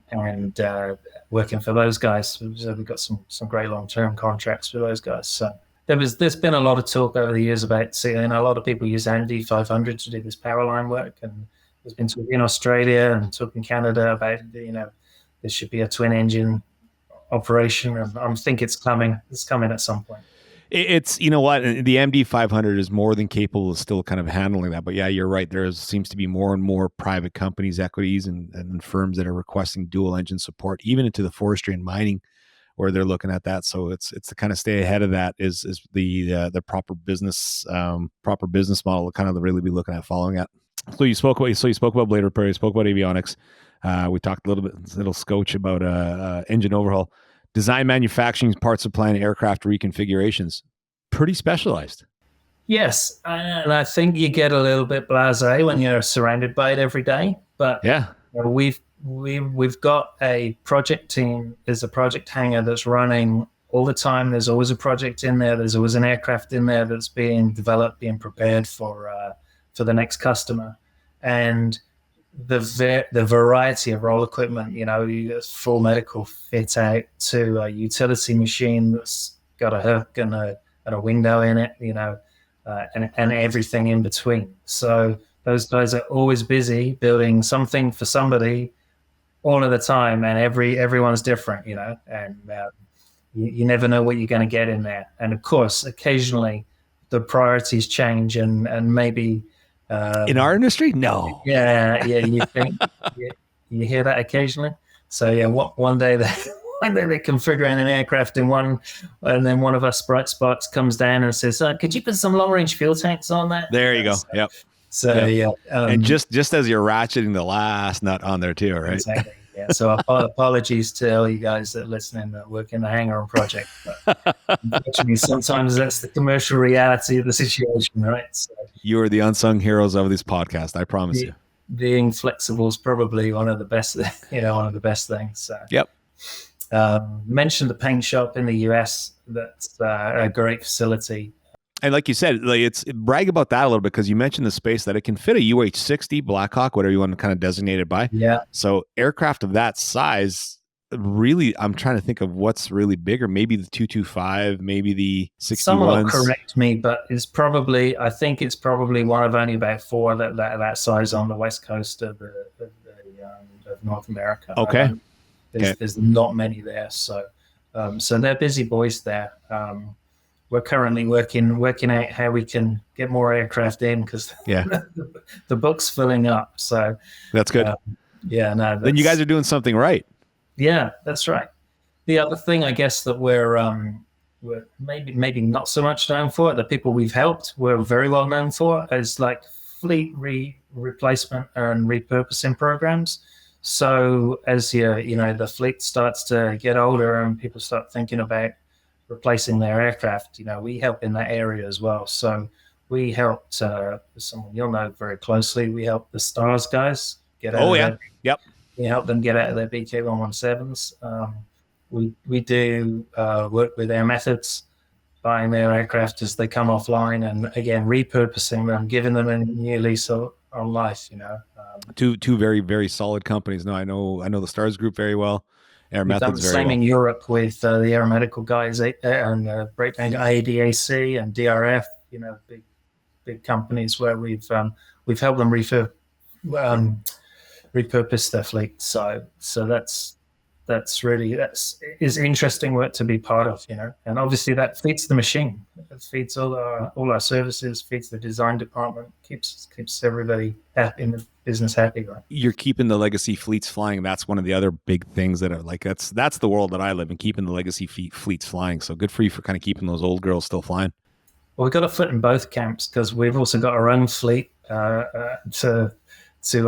working for those guys. So we've got some great long-term contracts for those guys. So There's been a lot of talk over the years about seeing a lot of people use MD500 to do this power line work, and there's been talk in Australia and talk in Canada about there should be a twin engine operation. I think it's coming. It's coming at some point. It's, you know what, the MD500 is more than capable of still kind of handling that. But yeah, you're right. There seems to be more and more private companies, equities, and firms that are requesting dual engine support, even into the forestry and mining, where they're looking at that. So it's to kind of stay ahead of that is the proper business model to kind of really be looking at following at. So you spoke about blade repair, you spoke about avionics. We talked a little scotch about engine overhaul. Design, manufacturing, parts supply, and aircraft reconfigurations. Pretty specialized. Yes, and I think you get a little bit blasé when you're surrounded by it every day. But yeah, we've got a project team. There's a project hangar that's running all the time. There's always a project in there. There's always an aircraft in there that's being developed, being prepared for the next customer, and the variety of roll equipment, full medical fit out to a utility machine that's got a hook and a window in it, and everything in between. So those guys are always busy building something for somebody all of the time, and everyone's different, and you never know what you're going to get in there. And of course, occasionally the priorities change, and maybe in our industry, no. Yeah, you think you hear that occasionally. So yeah, one day they configure an aircraft in one, and then one of us bright spots comes down and says, "Could you put some long range fuel tanks on that?" There you go. Yep. So yeah, and just as you're ratcheting the last nut on there too, right? Exactly. Yeah. So apologies to all you guys that are listening that work in the hangar on project. But unfortunately, sometimes that's the commercial reality of the situation, right? So you are the unsung heroes of this podcast. I promise you. Being flexible is probably one of the best, one of the best things. So. Yep. Mentioned the paint shop in the US. That's a great facility. And like you said, brag about that a little bit, because you mentioned the space that it can fit a UH-60 Blackhawk, whatever you want to kind of designate it by. Yeah. So aircraft of that size, really, I'm trying to think of what's really bigger. Maybe the 225, maybe the 61s. Someone will correct me, but I think it's probably one of only about four that size on the west coast of North America. Okay. There's not many there, so they're busy boys there. We're currently working out how we can get more aircraft in, because the book's filling up. So that's good. Then you guys are doing something right. Yeah, that's right. The other thing, I guess, that we're maybe not so much known for, the people we've helped, we're very well known for, is like fleet replacement and repurposing programs. So as the fleet starts to get older and people start thinking about replacing their aircraft, we help in that area as well. So we helped someone you'll know very closely. We helped the Stars guys get out. Yep. We help them get out of their BK-117s. We do work with Air Methods, buying their aircraft as they come offline, and again repurposing them, giving them a new lease on life. Two very, very solid companies. No, I know the Stars Group very well. Air Methods done the same in Europe with the aeromedical guys and breakdown ADAC and DRF. Big companies where we've helped them repurpose their fleet. So that's is interesting work to be part of, and obviously that feeds the machine. It feeds all our services, feeds the design department, keeps everybody happy in the business happy. Right? You're keeping the legacy fleets flying. That's one of the other big things that are like, that's the world that I live in, keeping the legacy fleets flying. So good for you for kind of keeping those old girls still flying. Well, we've got a foot in both camps, because we've also got our own fleet to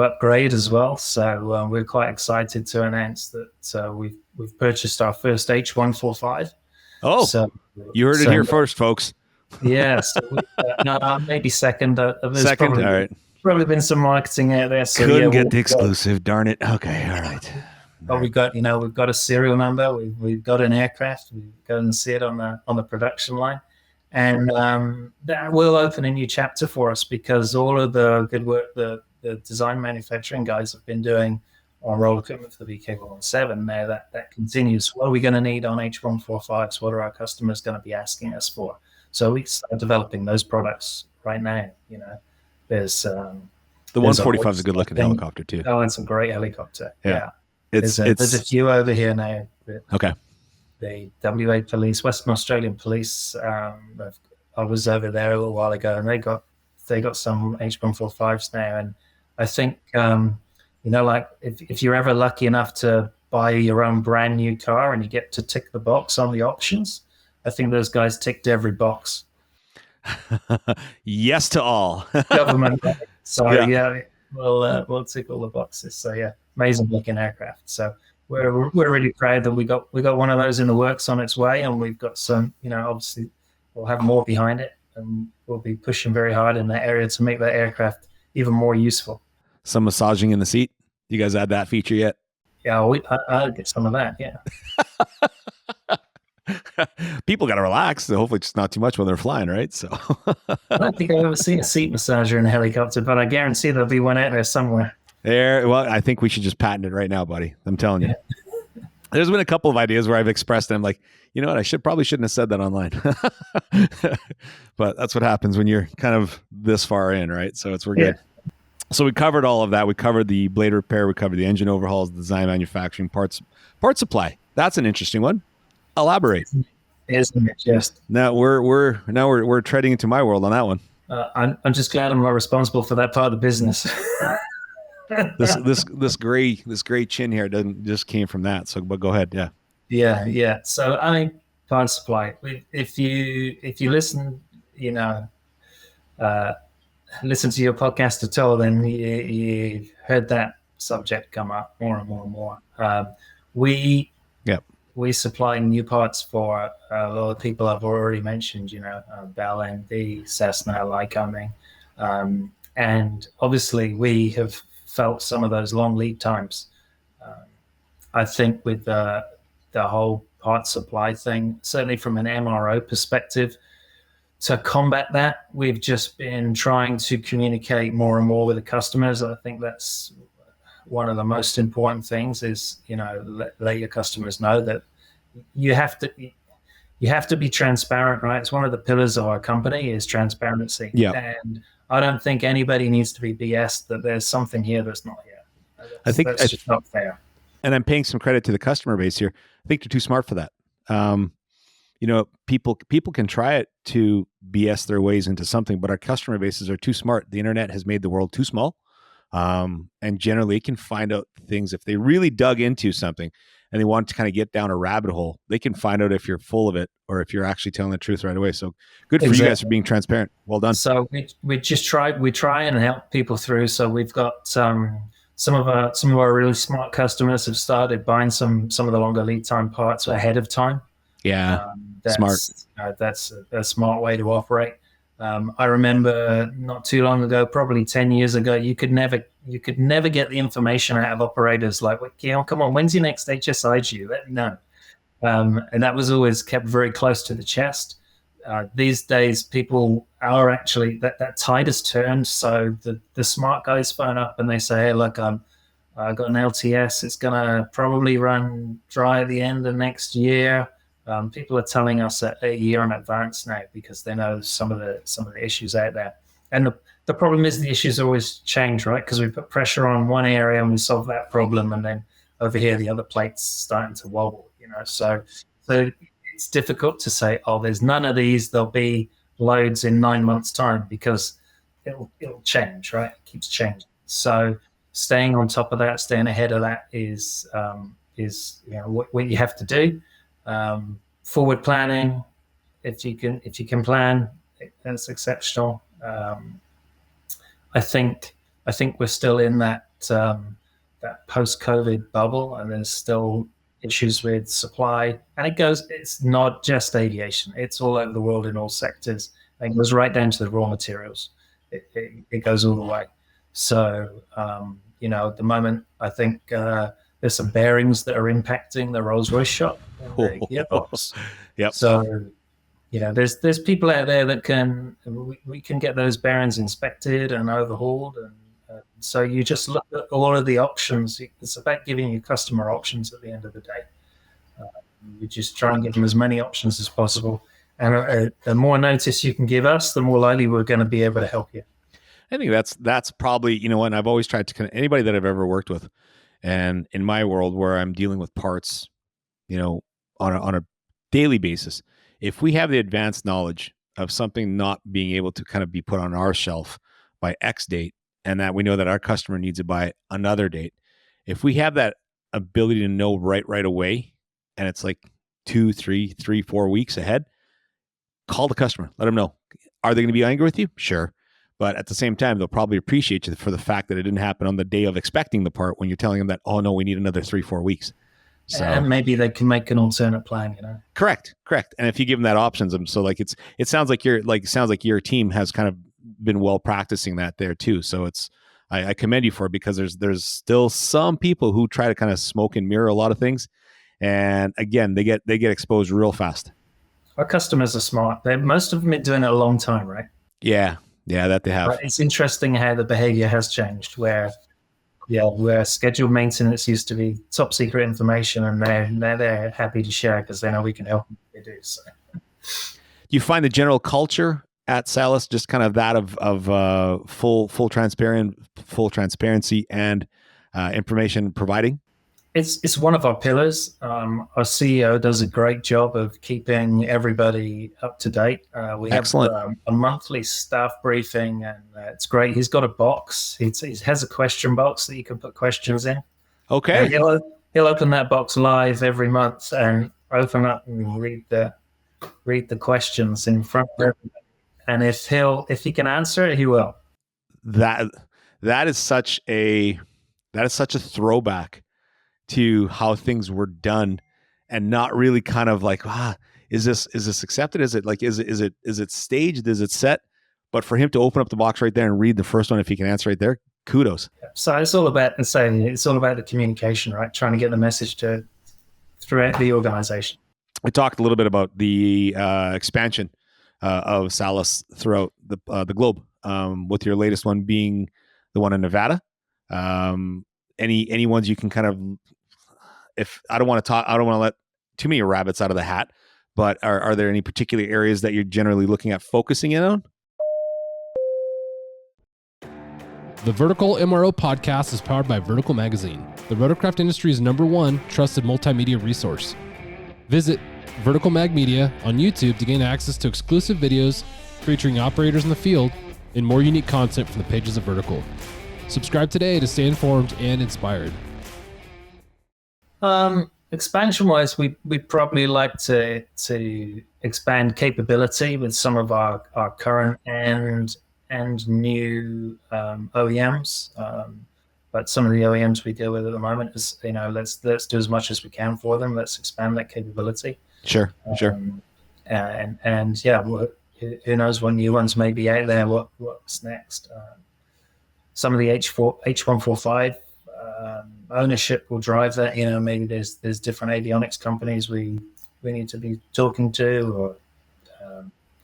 upgrade as well. So we're quite excited to announce that we've purchased our first H145. Oh, so you heard it here first, folks. Yeah, so maybe second. Second, all right. Probably been some marketing out there. So couldn't get the exclusive. Darn it. Okay, all right. But we've got a serial number. We've got an aircraft. We go and see it on the production line. And that will open a new chapter for us, because all of the good work the design manufacturing guys have been doing on roll equipment for the BK-117, now that continues. What are we going to need on H145s? What are our customers going to be asking us for? So we start developing those products right now. There's The 145 is a good looking helicopter too. Oh, it's a great helicopter. Yeah. There's a few over here now. Okay. The WA Police, Western Australian Police. I was over there a little while ago, and they got some H145s now. And I think like if you're ever lucky enough to buy your own brand new car and you get to tick the box on the options, I think those guys ticked every box. Yes to all. Government. So we'll tick all the boxes. So yeah, amazing looking aircraft. So we're really proud that we got one of those in the works on its way, and we've got some. Obviously we'll have more behind it, and we'll be pushing very hard in that area to make that aircraft even more useful. Some massaging in the seat. You guys add that feature yet? Yeah, I'll get some of that. Yeah. People got to relax. So hopefully it's not too much when they're flying, right? So I don't think I've ever seen a seat massager in a helicopter, but I guarantee there'll be one out there somewhere. Well, I think we should just patent it right now, buddy. I'm telling you. There's been a couple of ideas where I've expressed and I'm like, you know what? I probably shouldn't have said that online. But that's what happens when you're kind of this far in, right? So we're good. So we covered all of that. We covered the blade repair. We covered the engine overhauls, design, manufacturing, parts supply. That's an interesting one. Elaborate. Isn't it just? Now we're treading into my world on that one. I'm just glad I'm not responsible for that part of the business. this gray chin here just came from that. So, but go ahead. Yeah. Yeah. So I mean, parts supply. If you listen, listen to your podcast at all, then you heard that subject come up more and more and more. We supply new parts for a lot of people I've already mentioned, Bell, MD, Cessna, Lycoming. And obviously we have felt some of those long lead times. I think with the whole part supply thing, certainly from an MRO perspective, to combat that, we've just been trying to communicate more and more with the customers. I think that's one of the most important things is, let your customers know that you have to be transparent, right? It's one of the pillars of our company is transparency. Yeah. And I don't think anybody needs to be BS that there's something here that's not here. I think that's just not fair. And I'm paying some credit to the customer base here. I think they're too smart for that. People can try it to BS their ways into something, but our customer bases are too smart. The internet has made the world too small. And generally can find out things if they really dug into something and they want to kind of get down a rabbit hole, they can find out if you're full of it or if you're actually telling the truth right away. So good for you guys for being transparent. Well done. So we try and help people through. So we've got some of our really smart customers have started buying some of the longer lead time parts ahead of time. Yeah. Smart. That's a smart way to operate. I remember not too long ago, probably 10 years ago, you could never get the information out of operators like, come on, when's your next HSI due? Let me know. And that was always kept very close to the chest. These days, people are actually, that tide has turned. So the smart guys phone up and they say, hey, look, I've got an LTS. It's going to probably run dry at the end of next year. People are telling us that a year in advance now because they know some of the issues out there. And the problem is the issues always change, right? Because we put pressure on one area and we solve that problem, and then over here the other plate's starting to wobble. So it's difficult to say, oh, there's none of these. There'll be loads in 9 months' time because it'll change, right? It keeps changing. So staying on top of that, staying ahead of that is what you have to do. Forward planning, if you can plan, that's exceptional. I think we're still in that post-COVID bubble, and there's still issues with supply. And it's not just aviation; it's all over the world in all sectors. And it goes right down to the raw materials. It goes all the way. So at the moment, I think there's some bearings that are impacting the Rolls-Royce shop. Yep. So, there's people out there that we can get those bearings inspected and overhauled. And so you just look at all of the options. It's about giving your customer options at the end of the day. We just try and give them as many options as possible. And the more notice you can give us, the more likely we're going to be able to help you. I think that's probably, and I've always tried to anybody that I've ever worked with, and in my world where I'm dealing with parts, on a daily basis, if we have the advanced knowledge of something not being able to kind of be put on our shelf by X date, and that we know that our customer needs it by another date, if we have that ability to know right away, and it's like 2, 3, 4 weeks ahead, call the customer, let them know. Are they going to be angry with you? Sure. But at the same time, they'll probably appreciate you for the fact that it didn't happen on the day of expecting the part when you're telling them that, oh no, we need another 3, 4 weeks. So, and maybe they can make an alternate plan, Correct. And if you give them that options, so like it sounds like your team has kind of been well practicing that there too. So I commend you for it, because there's still some people who try to kind of smoke and mirror a lot of things, and again, they get exposed real fast. Our customers are smart. Most of them have been doing it a long time, right? Yeah, that they have. But it's interesting how the behavior has changed, where scheduled maintenance used to be top secret information, and they're happy to share because they know we can help them if they do. So, do you find the general culture at Salus just kind of that of full transparency and information providing? It's one of our pillars. Our CEO does a great job of keeping everybody up to date. We Excellent. have a monthly staff briefing, and it's great. He's got a box. He has a question box that you can put questions in. Okay. And he'll open that box live every month and open up and read the questions in front of everybody. And if he can answer it, he will. That is such a throwback to how things were done, and not really kind of like, is this accepted? Is it like, is it staged? Is it set? But for him to open up the box right there and read the first one, if he can answer right there, kudos. So it's all about the communication, right? Trying to get the message throughout the organization. We talked a little bit about the expansion of Salus throughout the globe, with your latest one being the one in Nevada. Any ones you can kind of, if I don't want to let too many rabbits out of the hat, but are there any particular areas that you're generally looking at focusing in on? The Vertical MRO podcast is powered by Vertical Magazine, the rotorcraft industry's #1 trusted multimedia resource. Visit Vertical Mag Media on YouTube to gain access to exclusive videos featuring operators in the field and more unique content from the pages of Vertical. Subscribe today to stay informed and inspired. Expansion-wise, we probably like to expand capability with some of our current and new OEMs. But some of the OEMs we deal with at the moment is, let's do as much as we can for them. Let's expand that capability. Sure. And who knows what new ones may be out there? What's next? Some of the H145 ownership will drive that. Maybe there's different avionics companies we need to be talking to, or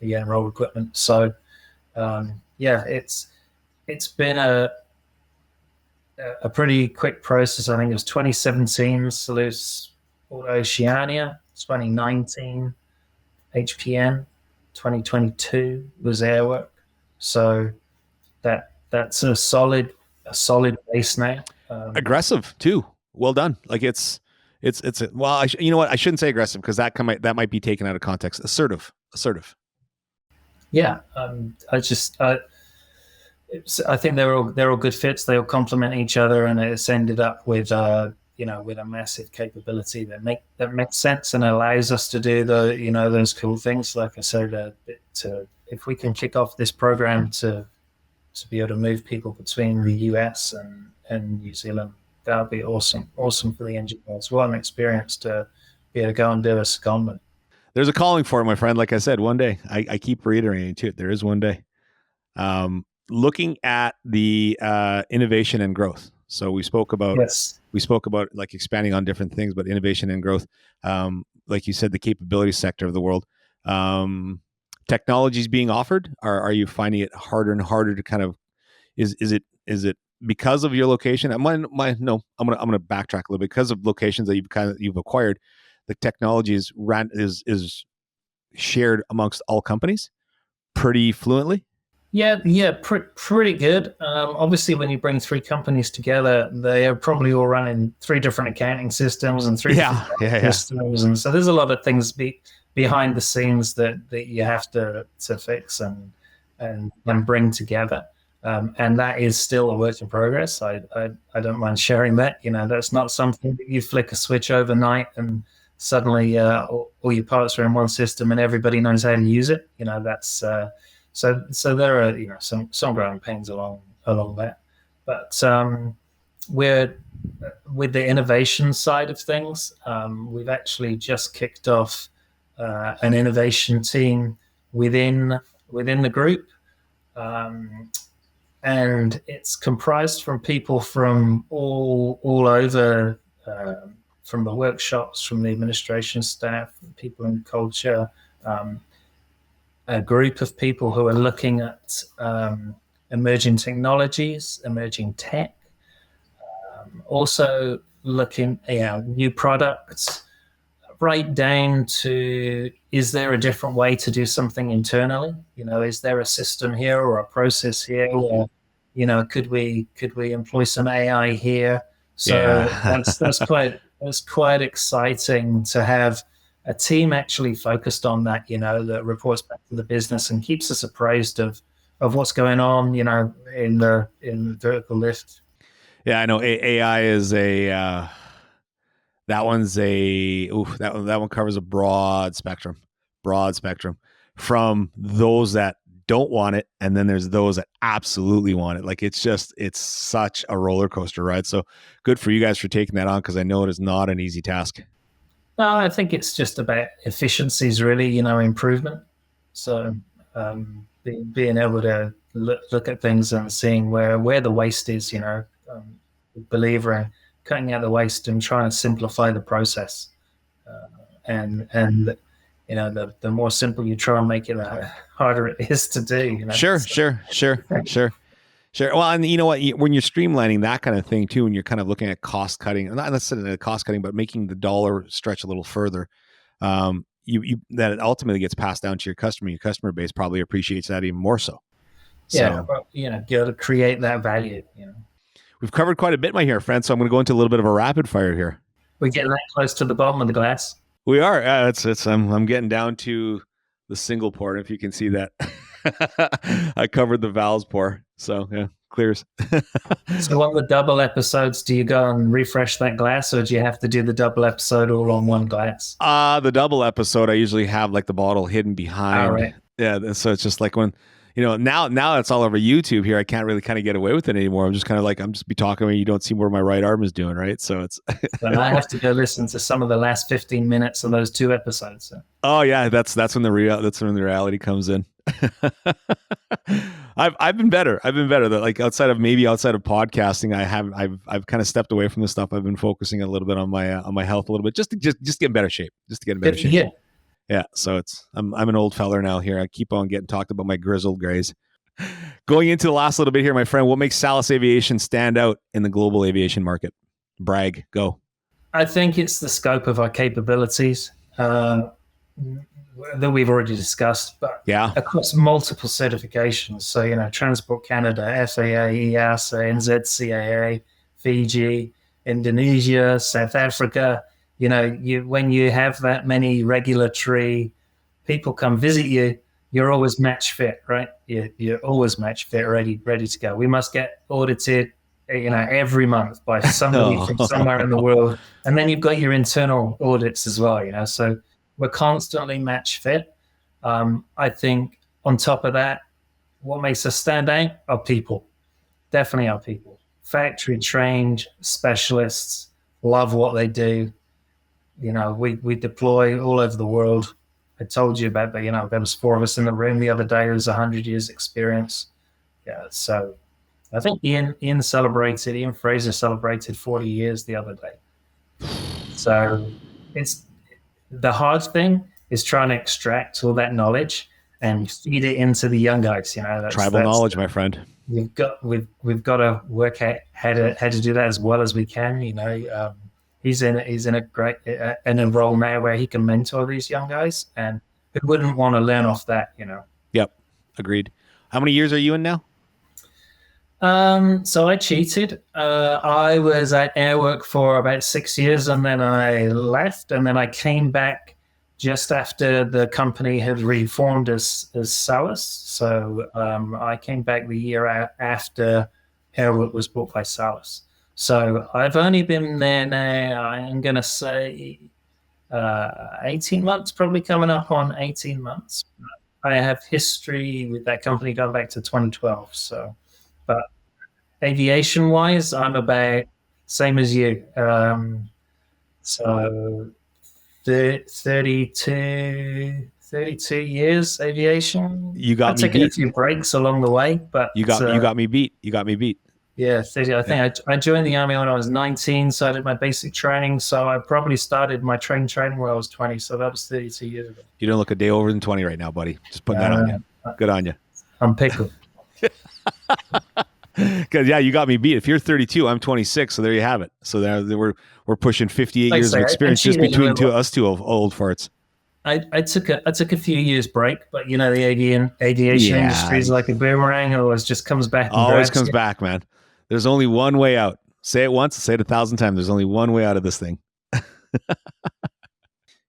MRO equipment. So it's been a pretty quick process. I think it was 2017 Salus Oceania, 2019 HPN, 2022 was Airwork. So that's a solid base now. Aggressive too. Well done. Like it's you know what? I shouldn't say aggressive, because that might be taken out of context. Assertive. Yeah. I think they're all good fits. They all complement each other, and it's ended up with with a massive capability that makes sense and allows us to do those cool things. Like I said, if we can kick off this program to be able to move people between the US and New Zealand, that would be awesome for the engineers. What an experience to be able to go and do a secondment. There's a calling for it, my friend. Like I said, one day. I keep reiterating to it. There is one day. Looking at the innovation and growth. So we spoke about like expanding on different things, but innovation and growth. Like you said, the capability sector of the world. Technologies being offered. Are you finding it harder and harder to kind of? Is it because of your location? I'm gonna backtrack a little bit. Because of locations that you've acquired, the technology is shared amongst all companies pretty fluently? Yeah, pretty good. Obviously, when you bring three companies together, they are probably all running three different accounting systems and three different systems, and so there's a lot of things behind the scenes that you have to fix and bring together. And that is still a work in progress. I don't mind sharing that. That's not something that you flick a switch overnight and suddenly all your parts are in one system and everybody knows how to use it. That's so there are some growing pains along that, but we're with the innovation side of things. We've actually just kicked off an innovation team within the group, and it's comprised from people from all over, from the workshops, from the administration staff, people in culture. A group of people who are looking at emerging technologies, emerging tech, also looking at new products, right down to, is there a different way to do something internally? Is there a system here or a process here? Or, could we employ some AI here? So that's quite exciting to have a team actually focused on that, that reports back to the business and keeps us appraised of what's going on, in the vertical lift. Yeah, I know AI is that one covers a broad spectrum from those that don't want it, and then there's those that absolutely want it. Like it's such a roller coaster ride. So good for you guys for taking that on, because I know it is not an easy task. No, I think it's just about efficiencies, really, improvement. So being able to look at things and seeing where the waste is, believer in cutting out the waste and trying to simplify the process. And the more simple you try and make it, the harder it is to do. Sure. Well, and you know what? When you're streamlining that kind of thing too, and you're kind of looking at cost cutting, not necessarily cost cutting, but making the dollar stretch a little further, that it ultimately gets passed down to your customer. Your customer base probably appreciates that even more so. Yeah, well, got to create that value. We've covered quite a bit, my friend. So I'm going to go into a little bit of a rapid fire here. We're getting that close to the bottom of the glass. We are. I'm getting down to the single pour, if you can see that. I covered the valves pour, so yeah, clears. So what the double episodes, do you go and refresh that glass, or do you have to do the double episode all on one glass? The double episode, I usually have like the bottle hidden behind. All right. Yeah, so it's just like when, now it's all over YouTube here, I can't really kind of get away with it anymore. I'm just kind of like, I'm just be talking when you don't see where my right arm is doing, right? So it's But I have to go listen to some of the last 15 minutes of those two episodes. So. Oh yeah, that's when the reality comes in. I've been better. That like outside of podcasting, I've kind of stepped away from this stuff. I've been focusing a little bit on my health a little bit, just to get in better shape. Yeah. So I'm an old feller now here. I keep on getting talked about my grizzled grays. Going into the last little bit here, my friend, what makes Salus Aviation stand out in the global aviation market? Brag, go. I think it's the scope of our capabilities that we've already discussed, but across multiple certifications. So, Transport Canada, FAA, EASA, NZCAA, Fiji, Indonesia, South Africa. When you have that many regulatory people come visit you, you're always match fit, right? You're always match fit, ready to go. We must get audited, every month by somebody from somewhere in the world. And then you've got your internal audits as well, so we're constantly match fit. I think on top of that, what makes us stand out are people. Definitely our people. Factory trained specialists, love what they do. We deploy all over the world. I told you about that, there was 4 of us in the room the other day. It was 100 years experience. Yeah, so I think Ian Fraser celebrated 40 years the other day. So it's the hard thing is trying to extract all that knowledge and feed it into the young guys. That's tribal knowledge, my friend. We've got to work out how to do that as well as we can. He's in a great in a role now where he can mentor these young guys, and who wouldn't want to learn off that, you know? Yep. Agreed. How many years are you in now? So I cheated. I was at Airwork for about 6 years, and then I left, and then I came back just after the company had reformed as Salus. So I came back the year after Airwork was bought by Salus. So I've only been there now, I'm going to say 18 months, probably coming up on 18 months. I have history with that company going back to 2012. So, but aviation wise, I'm about same as you. So 32 years aviation. You got I me took beat. a few breaks along the way, but You got me beat. You got me beat. Yeah, 30. I think I joined the Army when I was 19, so I did my basic training. So I probably started my training when I was 20, so that was 32 years ago. You don't look a day over than 20 right now, buddy. Just putting that on you. Good on you. I'm pickled. Because you got me beat. If you're 32, I'm 26, so there you have it. So we're pushing 58 years of experience just between us two old farts. I took a few years break, but you know the aviation industry is like a boomerang. It always just comes back. Always comes back, man. There's only one way out. Say it once, say it 1,000 times. There's only one way out of this thing.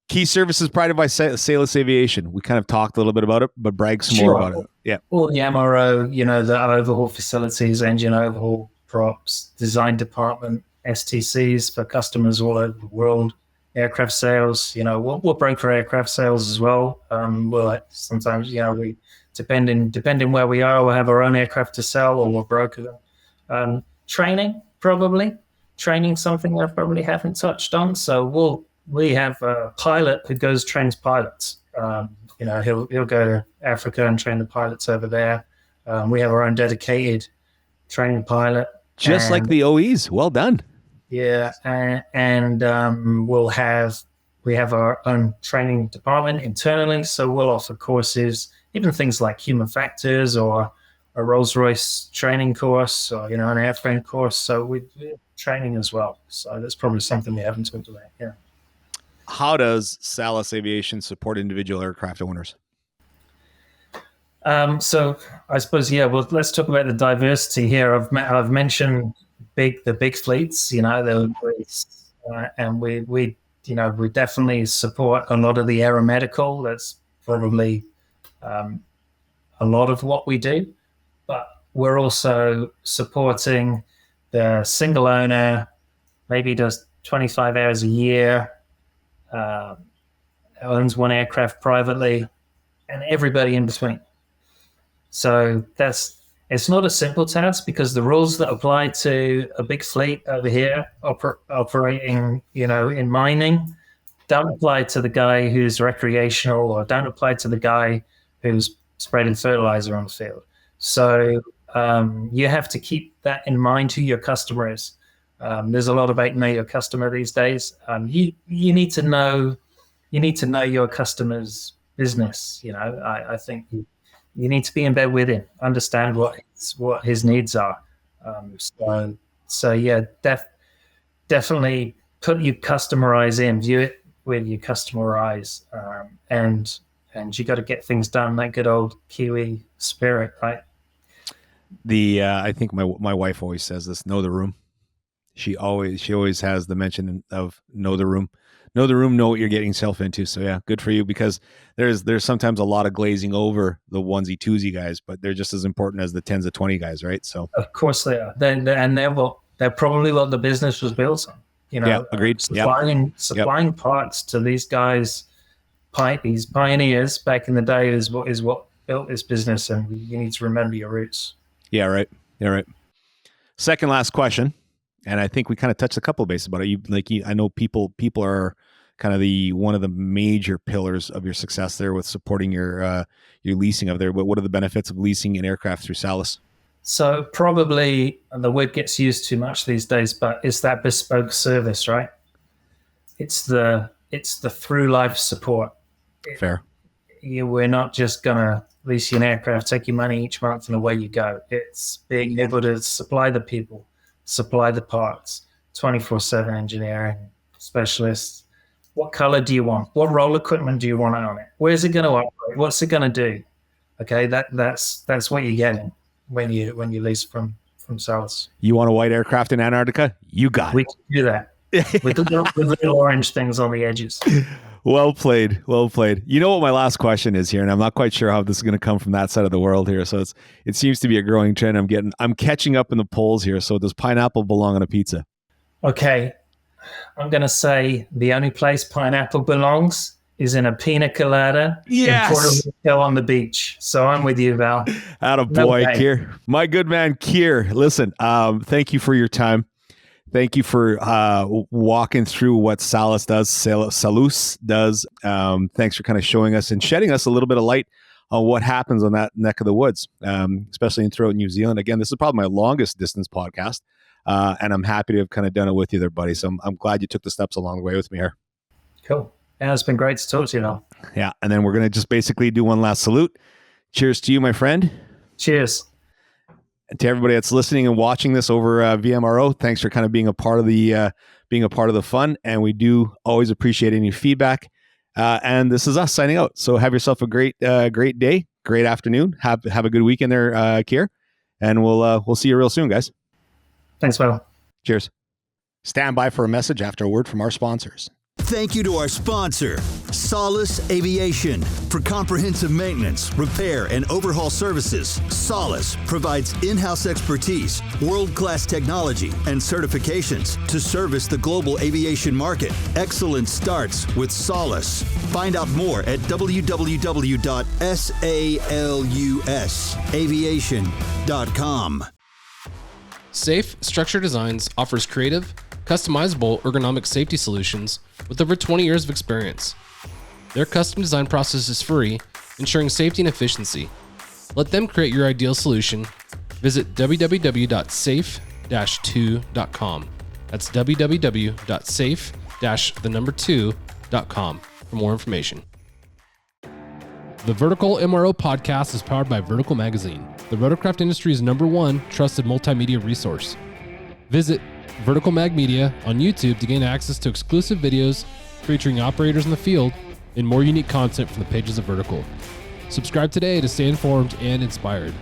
Key services provided by Salus Aviation. We kind of talked a little bit about it, but brag some more about it. Yeah. All the MRO, you know, the overhaul facilities, engine overhaul, props, design department, STCs for customers all over the world, aircraft sales. You know, we'll broker aircraft sales as well. We'll sometimes, you know, we depending where we are, we'll have our own aircraft to sell or we'll broker them. Training, something I probably haven't touched on. So we have a pilot who trains pilots. You know, he'll go to Africa and train the pilots over there. We have our own dedicated training pilot, just like the OEs. Well done. Yeah, and we have our own training department internally. So we'll offer courses, even things like human factors or a Rolls-Royce training course or, you know, an airframe course. So we're training as well. So that's probably something we haven't talked about. Yeah. How does Salus Aviation support individual aircraft owners? So I suppose, well, let's talk about the diversity here. I've mentioned the big fleets, you know, and we definitely support a lot of the aeromedical. That's probably a lot of what we do. But we're also supporting the single owner, maybe does 25 hours a year, owns one aircraft privately, and everybody in between. So it's not a simple task because the rules that apply to a big fleet over here operating, you know, in mining don't apply to the guy who's recreational or don't apply to the guy who's spreading fertilizer on the field. So you have to keep that in mind who your customer is. There's a lot about know your customer these days. You need to know your customer's business. You know, I think you need to be in bed with him, understand what his needs are. Definitely put your customer eyes in, view it with your customer eyes, and you got to get things done. That good old Kiwi spirit, right? I think my wife always says this: know the room. She always has the mention of know the room. Know the room, know what you're getting yourself into. So yeah, good for you, because there's sometimes a lot of glazing over the onesie twosie guys, but they're just as important as the 10s of 20 guys, right? So of course they are. They're probably what the business was built on. You know, yeah, agreed. Supplying parts to these guys, these pioneers back in the day is what built this business, and you need to remember your roots. Yeah, right. Yeah, right. Second last question. And I think we kind of touched a couple of bases about it. I know people are kind of one of the major pillars of your success there with supporting your leasing of there. But what are the benefits of leasing an aircraft through Salus? So probably the word gets used too much these days, but it's that bespoke service, right? It's the through life support. Fair. We're not just gonna lease you an aircraft, take your money each month, and away you go. It's being able to supply the people, supply the parts, 24/7 engineering specialists, What color do you want? What roll equipment do you want on it? Where's it going to operate? What's it going to do? Okay, that's what you're getting when you lease from Salus. You want a white aircraft in Antarctica? You got We it. can do that with the little orange things on the edges. Well played. Well played. You know what my last question is here, and I'm not quite sure how this is going to come from that side of the world here. So it seems to be a growing trend. I'm catching up in the polls here. So does pineapple belong on a pizza? Okay, I'm going to say the only place pineapple belongs is in a pina colada in Puerto Rico on the beach. So I'm with you, Val. Attaboy, no Keir. My good man, Keir. Listen, thank you for your time. Thank you for walking through what Salus does, Salus does. Thanks for kind of showing us and shedding us a little bit of light on what happens on that neck of the woods, especially throughout New Zealand. Again, this is probably my longest distance podcast, and I'm happy to have kind of done it with you there, buddy. So I'm glad you took the steps along the way with me here. Cool. Yeah, it's been great to talk to you, Val. Yeah, and then we're going to just basically do one last salute. Cheers to you, my friend. Cheers. And to everybody that's listening and watching this over VMRO, thanks for kind of being a part of the fun. And we do always appreciate any feedback. And this is us signing out. So have yourself a great day, great afternoon. Have a good weekend there, Keir. And we'll see you real soon, guys. Thanks, Val. Cheers. Stand by for a message after a word from our sponsors. Thank you to our sponsor, Salus Aviation. For comprehensive maintenance, repair, and overhaul services, Salus provides in-house expertise, world-class technology, and certifications to service the global aviation market. Excellence starts with Salus. Find out more at www.salusaviation.com. Safe Structure Designs offers creative, customizable ergonomic safety solutions with over 20 years of experience. Their custom design process is free, ensuring safety and efficiency. Let them create your ideal solution. Visit www.safe-2.com. That's www.safe-2.com for more information. The Vertical MRO podcast is powered by Vertical Magazine, the rotorcraft industry's #1 trusted multimedia resource. Visit Vertical Mag Media on YouTube to gain access to exclusive videos featuring operators in the field and more unique content from the pages of Vertical. Subscribe today to stay informed and inspired.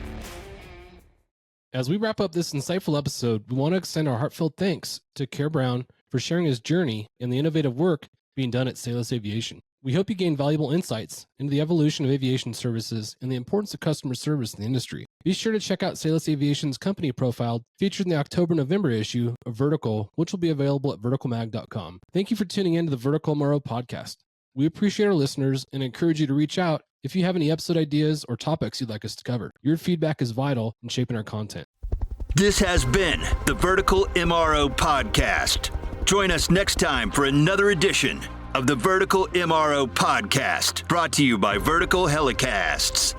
As we wrap up this insightful episode, we want to extend our heartfelt thanks to Keir Brown for sharing his journey and the innovative work being done at Salus Aviation. We hope you gain valuable insights into the evolution of aviation services and the importance of customer service in the industry. Be sure to check out Salus Aviation's company profile featured in the October-November issue of Vertical, which will be available at verticalmag.com. Thank you for tuning in to the Vertical MRO podcast. We appreciate our listeners and encourage you to reach out if you have any episode ideas or topics you'd like us to cover. Your feedback is vital in shaping our content. This has been the Vertical MRO podcast. Join us next time for another edition of the Vertical MRO podcast, brought to you by Vertical Helicasts.